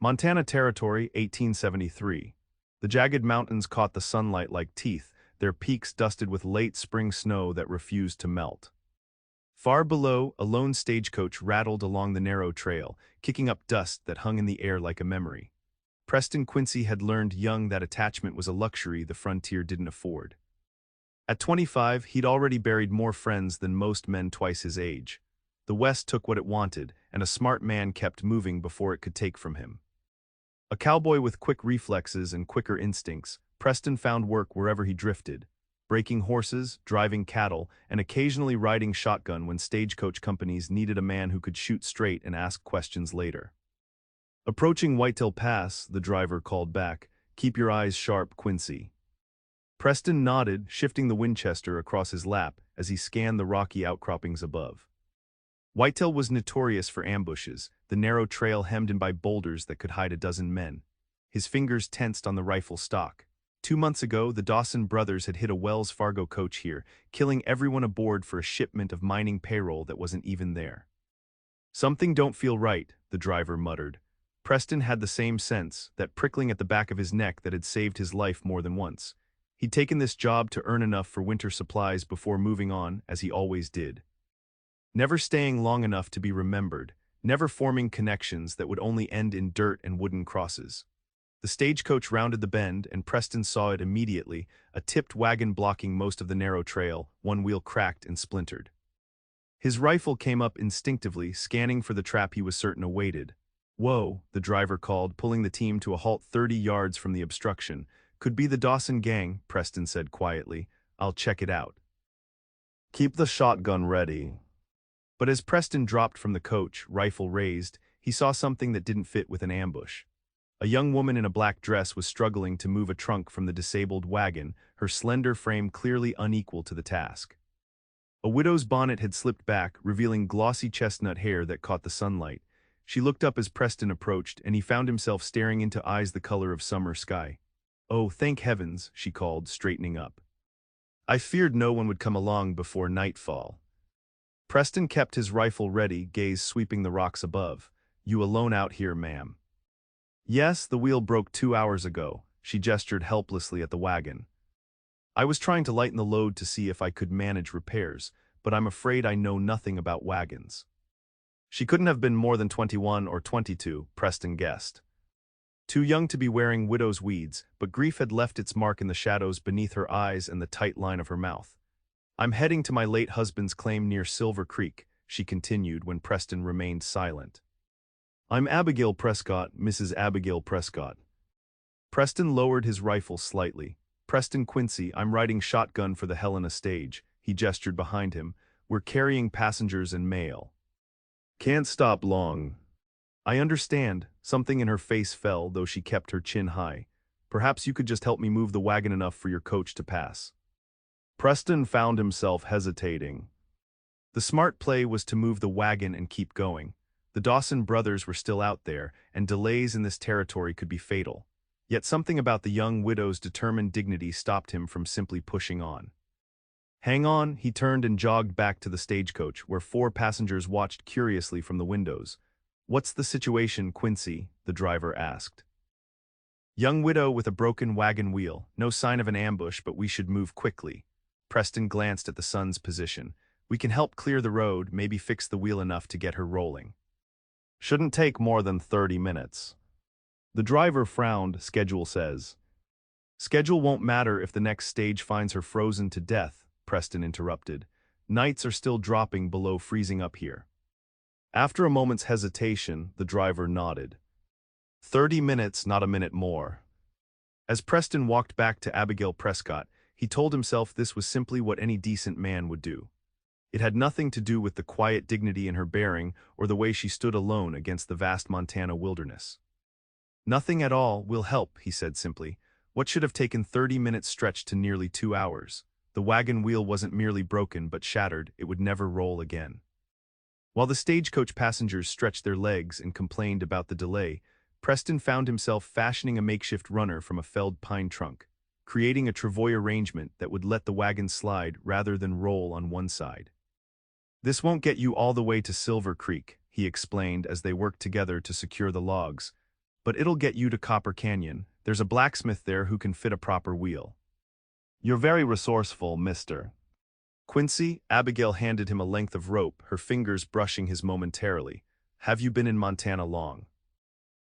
Montana Territory, 1873. The jagged mountains caught the sunlight like teeth, their peaks dusted with late spring snow that refused to melt. Far below, a lone stagecoach rattled along the narrow trail, kicking up dust that hung in the air like a memory. Preston Quincy had learned young that attachment was a luxury the frontier didn't afford. At 25, he'd already buried more friends than most men twice his age. The West took what it wanted, and a smart man kept moving before it could take from him. A cowboy with quick reflexes and quicker instincts, Preston found work wherever he drifted, breaking horses, driving cattle, and occasionally riding shotgun when stagecoach companies needed a man who could shoot straight and ask questions later. Approaching Whitetail Pass, the driver called back, "Keep your eyes sharp, Quincy." Preston nodded, shifting the Winchester across his lap as he scanned the rocky outcroppings above. Whitetail was notorious for ambushes, the narrow trail hemmed in by boulders that could hide a dozen men. His fingers tensed on the rifle stock. 2 months ago, the Dawson brothers had hit a Wells Fargo coach here, killing everyone aboard for a shipment of mining payroll that wasn't even there. "Something don't feel right," the driver muttered. Preston had the same sense, that prickling at the back of his neck that had saved his life more than once. He'd taken this job to earn enough for winter supplies before moving on, as he always did. Never staying long enough to be remembered, never forming connections that would only end in dirt and wooden crosses. The stagecoach rounded the bend, and Preston saw it immediately, a tipped wagon blocking most of the narrow trail, one wheel cracked and splintered. His rifle came up instinctively, scanning for the trap he was certain awaited. "Whoa," the driver called, pulling the team to a halt 30 yards from the obstruction. "Could be the Dawson gang," Preston said quietly. "I'll check it out." "Keep the shotgun ready." But as Preston dropped from the coach, rifle raised, he saw something that didn't fit with an ambush. A young woman in a black dress was struggling to move a trunk from the disabled wagon, her slender frame clearly unequal to the task. A widow's bonnet had slipped back, revealing glossy chestnut hair that caught the sunlight. She looked up as Preston approached, and he found himself staring into eyes the color of summer sky. "Oh, thank heavens," she called, straightening up. "I feared no one would come along before nightfall." Preston kept his rifle ready, gaze sweeping the rocks above. "You alone out here, ma'am?" "Yes, the wheel broke 2 hours ago," she gestured helplessly at the wagon. "I was trying to lighten the load to see if I could manage repairs, but I'm afraid I know nothing about wagons." She couldn't have been more than 21 or 22, Preston guessed. Too young to be wearing widow's weeds, but grief had left its mark in the shadows beneath her eyes and the tight line of her mouth. "I'm heading to my late husband's claim near Silver Creek," she continued when Preston remained silent. "I'm Abigail Prescott, Mrs. Abigail Prescott." Preston lowered his rifle slightly. "Preston Quincy, I'm riding shotgun for the Helena stage," he gestured behind him. "We're carrying passengers and mail." "Can't stop long." "I understand." Something in her face fell, though she kept her chin high. "Perhaps you could just help me move the wagon enough for your coach to pass." Preston found himself hesitating. The smart play was to move the wagon and keep going. The Dawson brothers were still out there, and delays in this territory could be fatal. Yet something about the young widow's determined dignity stopped him from simply pushing on. "Hang on," he turned and jogged back to the stagecoach, where 4 passengers watched curiously from the windows. "What's the situation, Quincy?" the driver asked. "Young widow with a broken wagon wheel. No sign of an ambush, but we should move quickly." Preston glanced at the son's position. "We can help clear the road, maybe fix the wheel enough to get her rolling." "Shouldn't take more than 30 minutes. The driver frowned. "Schedule says." "Schedule won't matter if the next stage finds her frozen to death," Preston interrupted. "Nights are still dropping below freezing up here." After a moment's hesitation, the driver nodded. 30 minutes, not a minute more." As Preston walked back to Abigail Prescott, he told himself this was simply what any decent man would do. It had nothing to do with the quiet dignity in her bearing or the way she stood alone against the vast Montana wilderness. "Nothing at all will help," he said simply. "What should have taken 30 minutes stretched to nearly 2 hours. The wagon wheel wasn't merely broken but shattered. It would never roll again." While the stagecoach passengers stretched their legs and complained about the delay, Preston found himself fashioning a makeshift runner from a felled pine trunk, creating a travoy arrangement that would let the wagon slide rather than roll on one side. "This won't get you all the way to Silver Creek," he explained as they worked together to secure the logs. but it'll get you to Copper Canyon. There's a blacksmith there who can fit a proper wheel. You're very resourceful, mister. Quincy, Abigail handed him a length of rope, her fingers brushing his momentarily. Have you been in Montana long?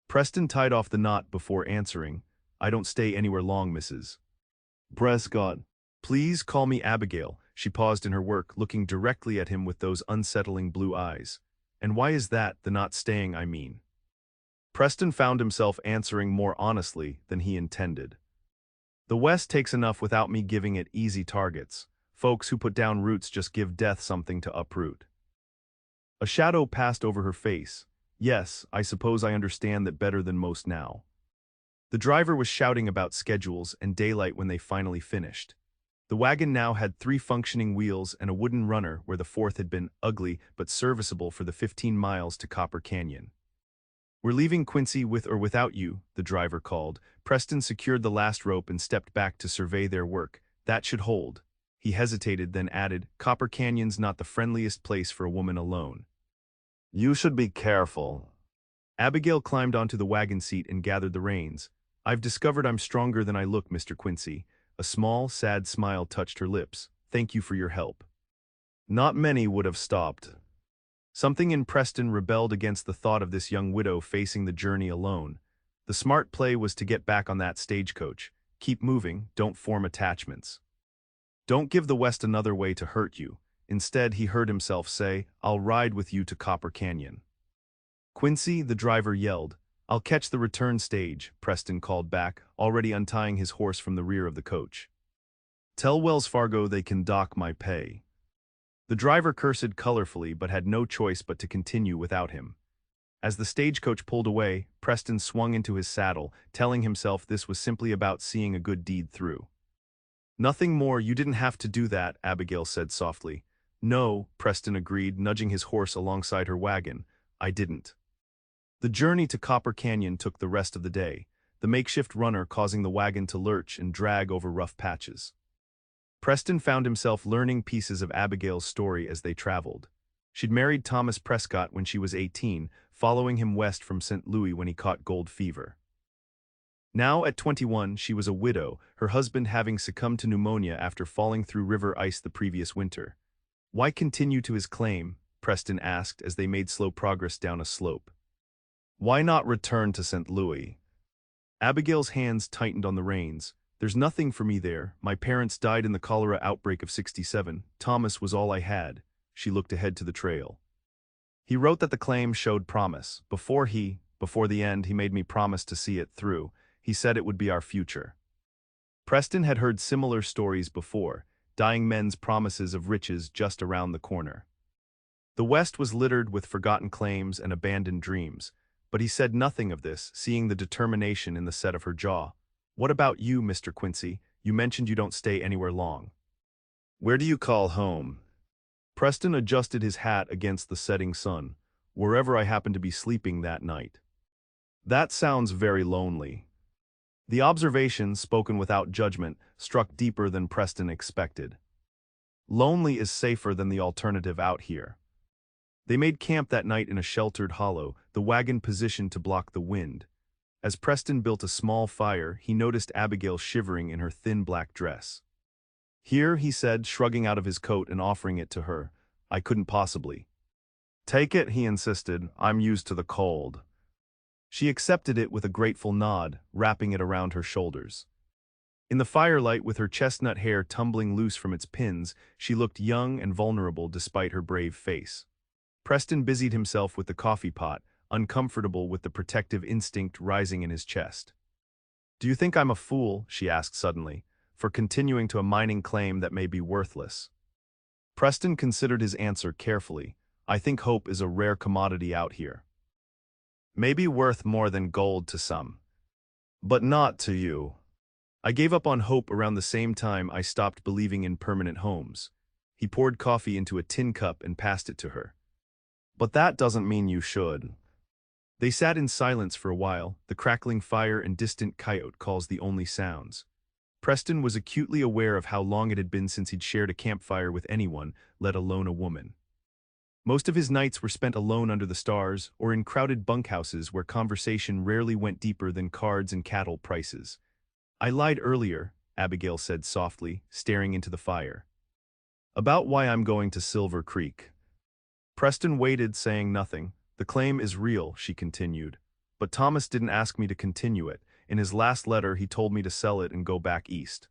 Preston tied off the knot before answering. I don't stay anywhere long, Mrs. Prescott. Please call me Abigail. She paused in her work, looking directly at him with those unsettling blue eyes. And why is that, the not staying, I mean? Preston found himself answering more honestly than he intended. The West takes enough without me giving it easy targets. Folks who put down roots just give death something to uproot. A shadow passed over her face. Yes, I suppose I understand that better than most now. The driver was shouting about schedules and daylight when they finally finished. The wagon now had 3 functioning wheels and a wooden runner where the 4th had been ugly but serviceable for the 15 miles to Copper Canyon. We're leaving Quincy with or without you, the driver called. Preston secured the last rope and stepped back to survey their work. That should hold. He hesitated, then added, Copper Canyon's not the friendliest place for a woman alone. You should be careful. Abigail climbed onto the wagon seat and gathered the reins. I've discovered I'm stronger than I look, Mr. Quincy. A small, sad smile touched her lips. Thank you for your help. Not many would have stopped. Something in Preston rebelled against the thought of this young widow facing the journey alone. The smart play was to get back on that stagecoach. Keep moving, don't form attachments. Don't give the West another way to hurt you. Instead, he heard himself say, I'll ride with you to Copper Canyon. Quincy, the driver, yelled. I'll catch the return stage, Preston called back, already untying his horse from the rear of the coach. Tell Wells Fargo they can dock my pay. The driver cursed colorfully but had no choice but to continue without him. As the stagecoach pulled away, Preston swung into his saddle, telling himself this was simply about seeing a good deed through. Nothing more, you didn't have to do that, Abigail said softly. No, Preston agreed, nudging his horse alongside her wagon. I didn't. The journey to Copper Canyon took the rest of the day, the makeshift runner causing the wagon to lurch and drag over rough patches. Preston found himself learning pieces of Abigail's story as they traveled. She'd married Thomas Prescott when she was 18, following him west from St. Louis when he caught gold fever. Now at 21, she was a widow, her husband having succumbed to pneumonia after falling through river ice the previous winter. Why continue to his claim? Preston asked as they made slow progress down a slope. Why not return to St. Louis? Abigail's hands tightened on the reins. There's nothing for me there. My parents died in the cholera outbreak of '67. Thomas was all I had. She looked ahead to the trail. He wrote that the claim showed promise. Before the end, he made me promise to see it through. He said it would be our future. Preston had heard similar stories before, dying men's promises of riches just around the corner. The West was littered with forgotten claims and abandoned dreams, but he said nothing of this, seeing the determination in the set of her jaw. What about you, Mr. Quincy? You mentioned you don't stay anywhere long. Where do you call home? Preston adjusted his hat against the setting sun. Wherever I happen to be sleeping that night. That sounds very lonely. The observation, spoken without judgment, struck deeper than Preston expected. Lonely is safer than the alternative out here. They made camp that night in a sheltered hollow, the wagon positioned to block the wind. As Preston built a small fire, he noticed Abigail shivering in her thin black dress. Here, he said, shrugging out of his coat and offering it to her. I couldn't possibly. Take it, he insisted. I'm used to the cold. She accepted it with a grateful nod, wrapping it around her shoulders. In the firelight, with her chestnut hair tumbling loose from its pins, she looked young and vulnerable despite her brave face. Preston busied himself with the coffee pot, uncomfortable with the protective instinct rising in his chest. Do you think I'm a fool, she asked suddenly, for continuing to a mining claim that may be worthless? Preston considered his answer carefully. I think hope is a rare commodity out here. Maybe worth more than gold to some. But not to you. I gave up on hope around the same time I stopped believing in permanent homes. He poured coffee into a tin cup and passed it to her. But that doesn't mean you should. They sat in silence for a while, the crackling fire and distant coyote calls the only sounds. Preston was acutely aware of how long it had been since he'd shared a campfire with anyone, let alone a woman. Most of his nights were spent alone under the stars or in crowded bunkhouses where conversation rarely went deeper than cards and cattle prices. "I lied earlier," Abigail said softly, staring into the fire. "About why I'm going to Silver Creek." Preston waited, saying nothing. "The claim is real," she continued. "But Thomas didn't ask me to continue it. In his last letter, he told me to sell it and go back east.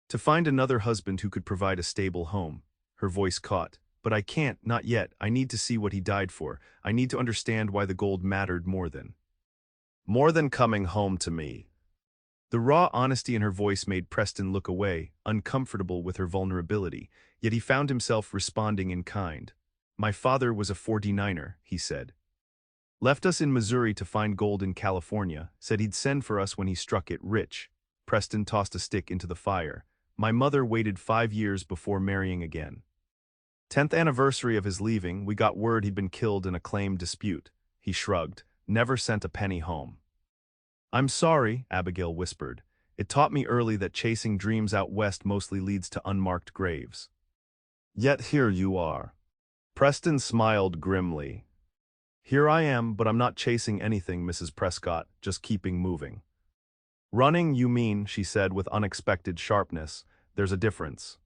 To find another husband who could provide a stable home." Her voice caught. "But I can't, not yet. I need to see what he died for. I need to understand why the gold mattered more than coming home to me." The raw honesty in her voice made Preston look away, uncomfortable with her vulnerability, yet he found himself responding in kind. "My father was a 49er, he said. Left us in Missouri to find gold in California, said he'd send for us when he struck it rich." Preston tossed a stick into the fire. "My mother waited 5 years before marrying again. 10th anniversary of his leaving, we got word he'd been killed in a claim dispute." He shrugged. "Never sent a penny home." "I'm sorry," Abigail whispered. "It taught me early that chasing dreams out west mostly leads to unmarked graves. Yet here you are." Preston smiled grimly. "Here I am, but I'm not chasing anything, Mrs. Prescott, just keeping moving." "Running, you mean," she said with unexpected sharpness. "There's a difference."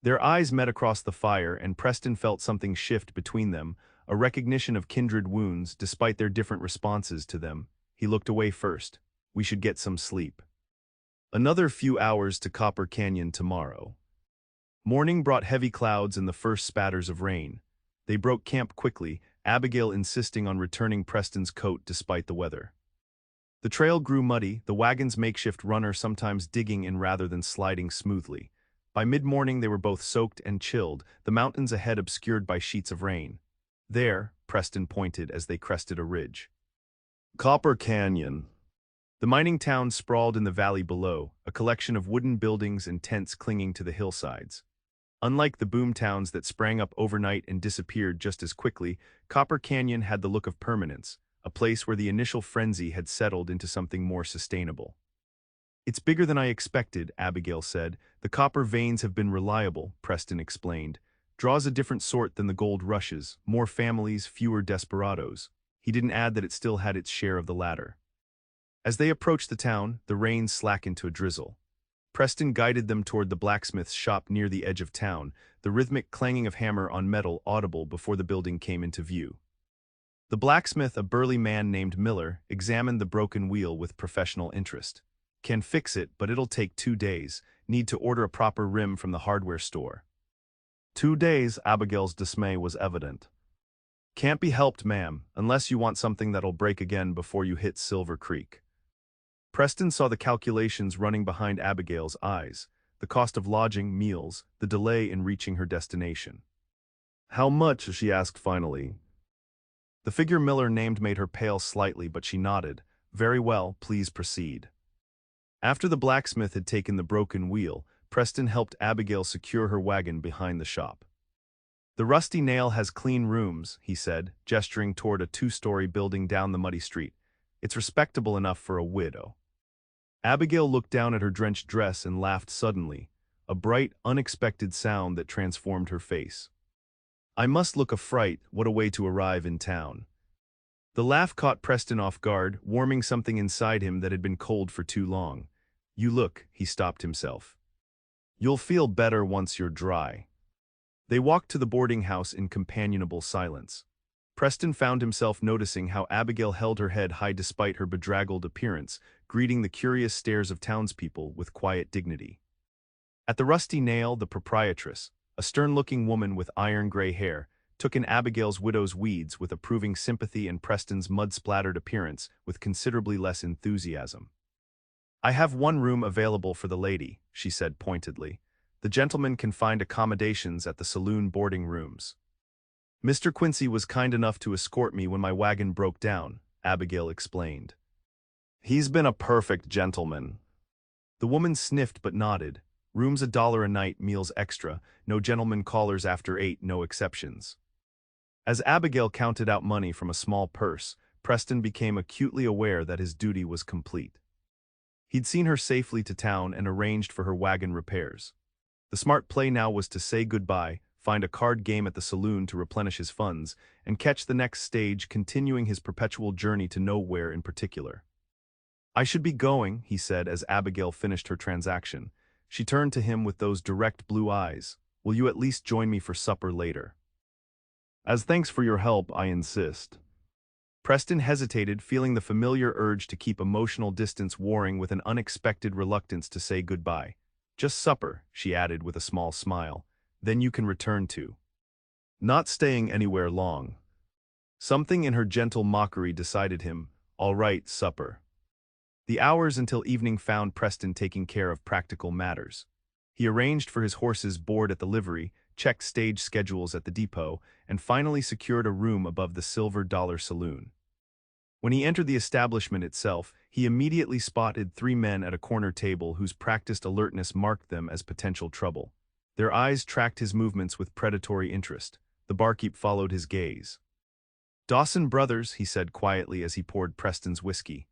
Their eyes met across the fire, and Preston felt something shift between them, a recognition of kindred wounds despite their different responses to them. He looked away first. "We should get some sleep. Another few hours to Copper Canyon tomorrow." Morning brought heavy clouds and the first spatters of rain. They broke camp quickly, Abigail insisting on returning Preston's coat despite the weather. The trail grew muddy, the wagon's makeshift runner sometimes digging in rather than sliding smoothly. By mid-morning they were both soaked and chilled, the mountains ahead obscured by sheets of rain. "There," Preston pointed as they crested a ridge. "Copper Canyon." The mining town sprawled in the valley below, a collection of wooden buildings and tents clinging to the hillsides. Unlike the boom towns that sprang up overnight and disappeared just as quickly, Copper Canyon had the look of permanence, a place where the initial frenzy had settled into something more sustainable. "It's bigger than I expected," Abigail said. "The copper veins have been reliable," Preston explained. "Draws a different sort than the gold rushes, more families, fewer desperados." He didn't add that it still had its share of the latter. As they approached the town, the rain slackened to a drizzle. Preston guided them toward the blacksmith's shop near the edge of town, the rhythmic clanging of hammer on metal audible before the building came into view. The blacksmith, a burly man named Miller, examined the broken wheel with professional interest. "Can fix it, but it'll take 2 days. Need to order a proper rim from the hardware store." 2 days, Abigail's dismay was evident. "Can't be helped, ma'am, unless you want something that'll break again before you hit Silver Creek." Preston saw the calculations running behind Abigail's eyes, the cost of lodging, meals, the delay in reaching her destination. "How much?" she asked finally. The figure Miller named made her pale slightly, but she nodded. "Very well, please proceed." After the blacksmith had taken the broken wheel, Preston helped Abigail secure her wagon behind the shop. "The Rusty Nail has clean rooms," he said, gesturing toward a 2-story building down the muddy street. "It's respectable enough for a widow." Abigail looked down at her drenched dress and laughed suddenly, a bright, unexpected sound that transformed her face. "I must look a fright, what a way to arrive in town." The laugh caught Preston off guard, warming something inside him that had been cold for too long. "You look," he stopped himself. "You'll feel better once you're dry." They walked to the boarding house in companionable silence. Preston found himself noticing how Abigail held her head high despite her bedraggled appearance, greeting the curious stares of townspeople with quiet dignity. At the Rusty Nail, the proprietress, a stern-looking woman with iron-gray hair, took in Abigail's widow's weeds with approving sympathy and Preston's mud-splattered appearance with considerably less enthusiasm. "I have 1 room available for the lady," she said pointedly. "The gentleman can find accommodations at the saloon boarding rooms." "Mr. Quincy was kind enough to escort me when my wagon broke down," Abigail explained. "He's been a perfect gentleman." The woman sniffed but nodded. "Rooms $1 a night, meals extra, no gentlemen callers after 8, no exceptions." As Abigail counted out money from a small purse, Preston became acutely aware that his duty was complete. He'd seen her safely to town and arranged for her wagon repairs. The smart play now was to say goodbye, find a card game at the saloon to replenish his funds, and catch the next stage, continuing his perpetual journey to nowhere in particular. "I should be going," he said as Abigail finished her transaction. She turned to him with those direct blue eyes. "Will you at least join me for supper later?" "As thanks for your help, I insist." Preston hesitated, feeling the familiar urge to keep emotional distance warring with an unexpected reluctance to say goodbye. "Just supper," she added with a small smile. "Then you can return to." "Not staying anywhere long." Something in her gentle mockery decided him. "All right, supper." The hours until evening found Preston taking care of practical matters. He arranged for his horse's board at the livery, checked stage schedules at the depot, and finally secured a room above the Silver Dollar Saloon. When he entered the establishment itself, he immediately spotted three men at a corner table whose practiced alertness marked them as potential trouble. Their eyes tracked his movements with predatory interest. The barkeep followed his gaze. "Dawson brothers," he said quietly as he poured Preston's whiskey.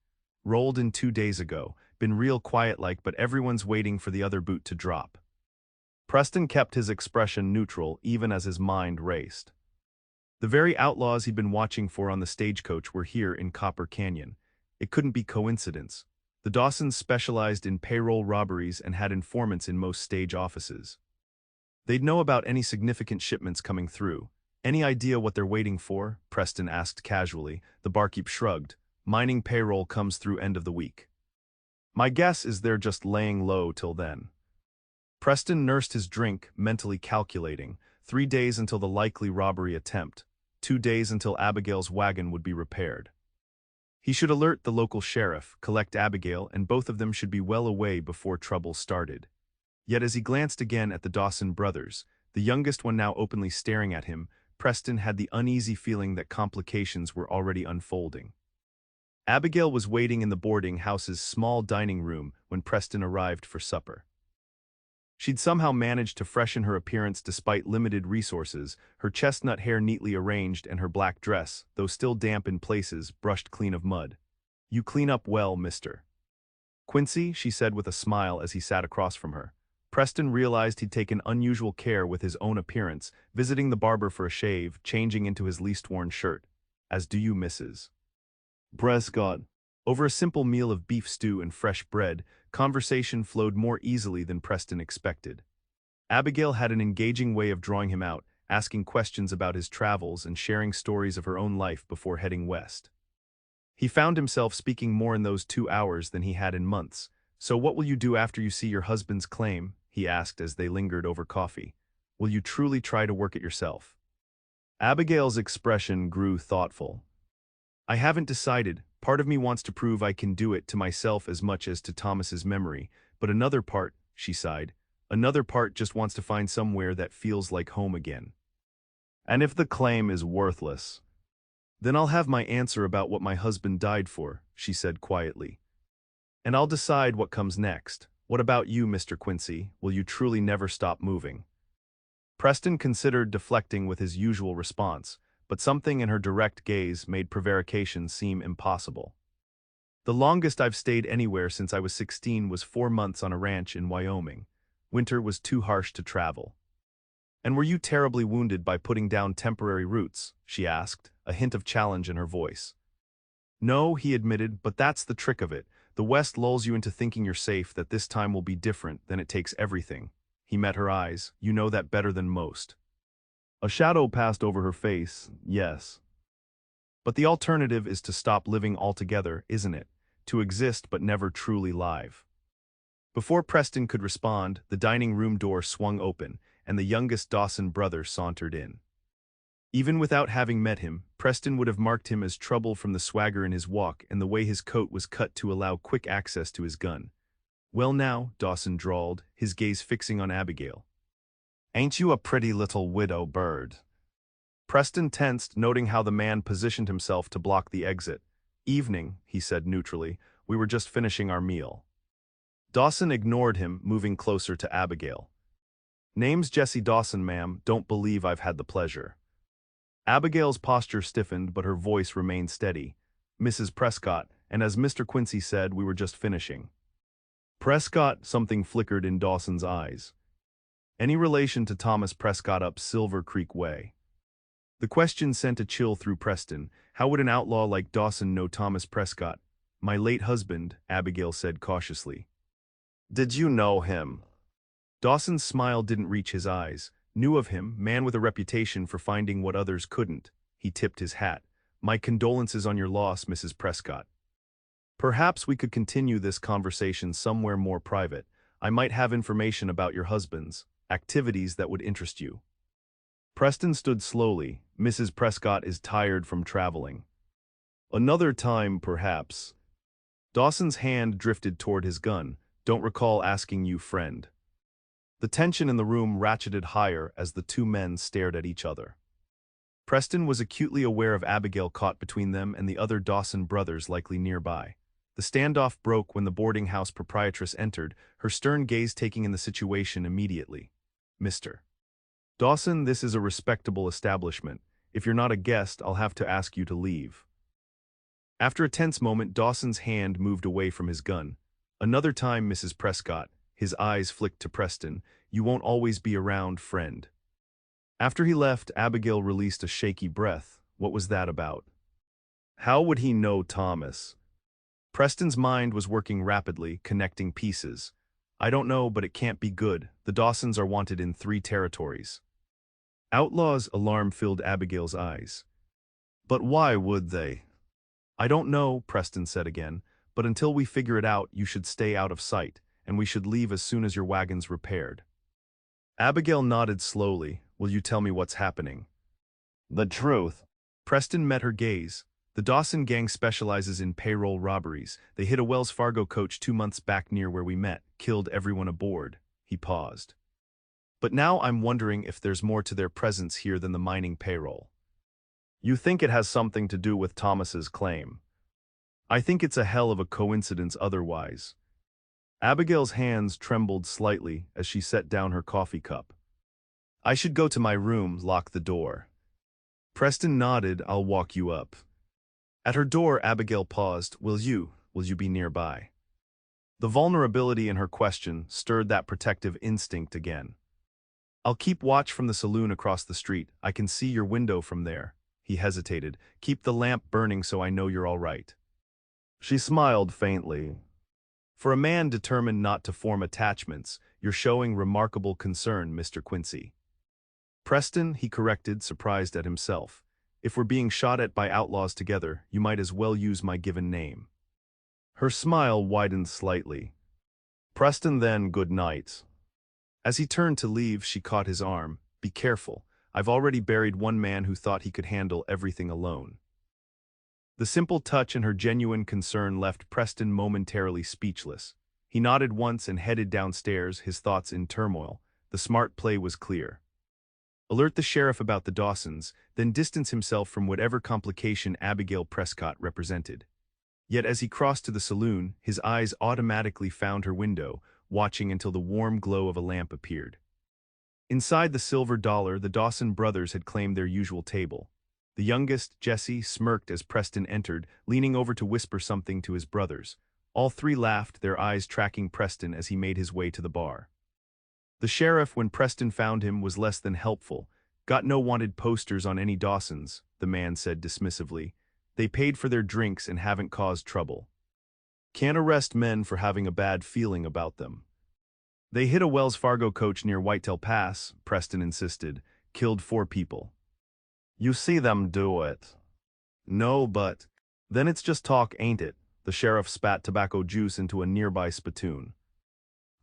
"Rolled in 2 days ago. Been real quiet-like, but everyone's waiting for the other boot to drop." Preston kept his expression neutral even as his mind raced. The very outlaws he'd been watching for on the stagecoach were here in Copper Canyon. It couldn't be coincidence. The Dawsons specialized in payroll robberies and had informants in most stage offices. They'd know about any significant shipments coming through. "Any idea what they're waiting for?" Preston asked casually. The barkeep shrugged. "Mining payroll comes through end of the week. My guess is they're just laying low till then." Preston nursed his drink, mentally calculating. 3 days until the likely robbery attempt. 2 days until Abigail's wagon would be repaired. He should alert the local sheriff, collect Abigail, and both of them should be well away before trouble started. Yet as he glanced again at the Dawson brothers, the youngest one now openly staring at him, Preston had the uneasy feeling that complications were already unfolding. Abigail was waiting in the boarding house's small dining room when Preston arrived for supper. She'd somehow managed to freshen her appearance despite limited resources, her chestnut hair neatly arranged and her black dress, though still damp in places, brushed clean of mud. "You clean up well, Mr. Quincy," she said with a smile as he sat across from her. Preston realized he'd taken unusual care with his own appearance, visiting the barber for a shave, changing into his least-worn shirt. "As do you, Mrs. Prescott." Over a simple meal of beef stew and fresh bread, conversation flowed more easily than Preston expected. Abigail had an engaging way of drawing him out, asking questions about his travels and sharing stories of her own life before heading west. He found himself speaking more in those 2 hours than he had in months. "So what will you do after you see your husband's claim?" he asked as they lingered over coffee. "Will you truly try to work it yourself?" Abigail's expression grew thoughtful. "I haven't decided. Part of me wants to prove I can do it to myself as much as to Thomas's memory, but another part," she sighed, "another part just wants to find somewhere that feels like home again. And if the claim is worthless, then I'll have my answer about what my husband died for," she said quietly. "And I'll decide what comes next. What about you, Mr. Quincy? Will you truly never stop moving?" Preston considered deflecting with his usual response, but something in her direct gaze made prevarication seem impossible. "The longest I've stayed anywhere since I was 16 was 4 months on a ranch in Wyoming. Winter was too harsh to travel." "And were you terribly wounded by putting down temporary roots?" she asked, a hint of challenge in her voice. "No," he admitted, "but that's the trick of it. The West lulls you into thinking you're safe, that this time will be different, then it takes everything." He met her eyes. "You know that better than most." A shadow passed over her face. "Yes. But the alternative is to stop living altogether, isn't it? To exist but never truly live." Before Preston could respond, the dining room door swung open, and the youngest Dawson brother sauntered in. Even without having met him, Preston would have marked him as trouble from the swagger in his walk and the way his coat was cut to allow quick access to his gun. "Well now," Dawson drawled, his gaze fixing on Abigail. "Ain't you a pretty little widow bird?" Preston tensed, noting how the man positioned himself to block the exit. "Evening," he said neutrally. "We were just finishing our meal." Dawson ignored him, moving closer to Abigail. "Name's Jesse Dawson, ma'am. Don't believe I've had the pleasure." Abigail's posture stiffened, but her voice remained steady. "Mrs. Prescott, and as Mr. Quincy said, we were just finishing." "Prescott," something flickered in Dawson's eyes. Any relation to Thomas Prescott up Silver Creek Way? The question sent a chill through Preston. How would an outlaw like Dawson know Thomas Prescott? My late husband, Abigail said cautiously. Did you know him? Dawson's smile didn't reach his eyes. Knew of him, man with a reputation for finding what others couldn't. He tipped his hat. My condolences on your loss, Mrs. Prescott. Perhaps we could continue this conversation somewhere more private. I might have information about your husband's activities that would interest you. Preston stood slowly. Mrs. Prescott is tired from traveling. Another time, perhaps. Dawson's hand drifted toward his gun. Don't recall asking you, friend. The tension in the room ratcheted higher as the two men stared at each other. Preston was acutely aware of Abigail caught between them and the other Dawson brothers likely nearby. The standoff broke when the boarding house proprietress entered, her stern gaze taking in the situation immediately. Mr. Dawson, this is a respectable establishment. If you're not a guest, I'll have to ask you to leave. After a tense moment, Dawson's hand moved away from his gun. Another time, Mrs. Prescott. His eyes flicked to Preston. You won't always be around, friend. After he left, Abigail released a shaky breath. What was that about? How would he know Thomas? Preston's mind was working rapidly, connecting pieces. I don't know, but it can't be good. The Dawsons are wanted in 3 territories. Outlaws, alarm filled Abigail's eyes. But why would they? I don't know, Preston said again, but until we figure it out, you should stay out of sight, and we should leave as soon as your wagon's repaired. Abigail nodded slowly. Will you tell me what's happening? The truth. Preston met her gaze. The Dawson gang specializes in payroll robberies. They hit a Wells Fargo coach 2 months back near where we met, killed everyone aboard. He paused. But now I'm wondering if there's more to their presence here than the mining payroll. You think it has something to do with Thomas's claim? I think it's a hell of a coincidence otherwise. Abigail's hands trembled slightly as she set down her coffee cup. I should go to my room, lock the door. Preston nodded. I'll walk you up. At her door, Abigail paused. Will you be nearby? The vulnerability in her question stirred that protective instinct again. I'll keep watch from the saloon across the street. I can see your window from there. He hesitated. Keep the lamp burning so I know you're all right. She smiled faintly. For a man determined not to form attachments, you're showing remarkable concern, Mr. Quincy. Preston, he corrected, surprised at himself. If we're being shot at by outlaws together, you might as well use my given name. Her smile widened slightly. Preston then, good night. As he turned to leave, she caught his arm. Be careful. I've already buried one man who thought he could handle everything alone. The simple touch and her genuine concern left Preston momentarily speechless. He nodded once and headed downstairs, his thoughts in turmoil. The smart play was clear. Alert the sheriff about the Dawsons, then distance himself from whatever complication Abigail Prescott represented. Yet as he crossed to the saloon, his eyes automatically found her window, watching until the warm glow of a lamp appeared. Inside the silver dollar, the Dawson brothers had claimed their usual table. The youngest, Jesse, smirked as Preston entered, leaning over to whisper something to his brothers. All 3 laughed, their eyes tracking Preston as he made his way to the bar. The sheriff, when Preston found him, was less than helpful. Got no wanted posters on any Dawsons, the man said dismissively. They paid for their drinks and haven't caused trouble. Can't arrest men for having a bad feeling about them. They hit a Wells Fargo coach near Whitetail Pass, Preston insisted. Killed 4 people. You see them do it. No, but then it's just talk, ain't it? The sheriff spat tobacco juice into a nearby spittoon.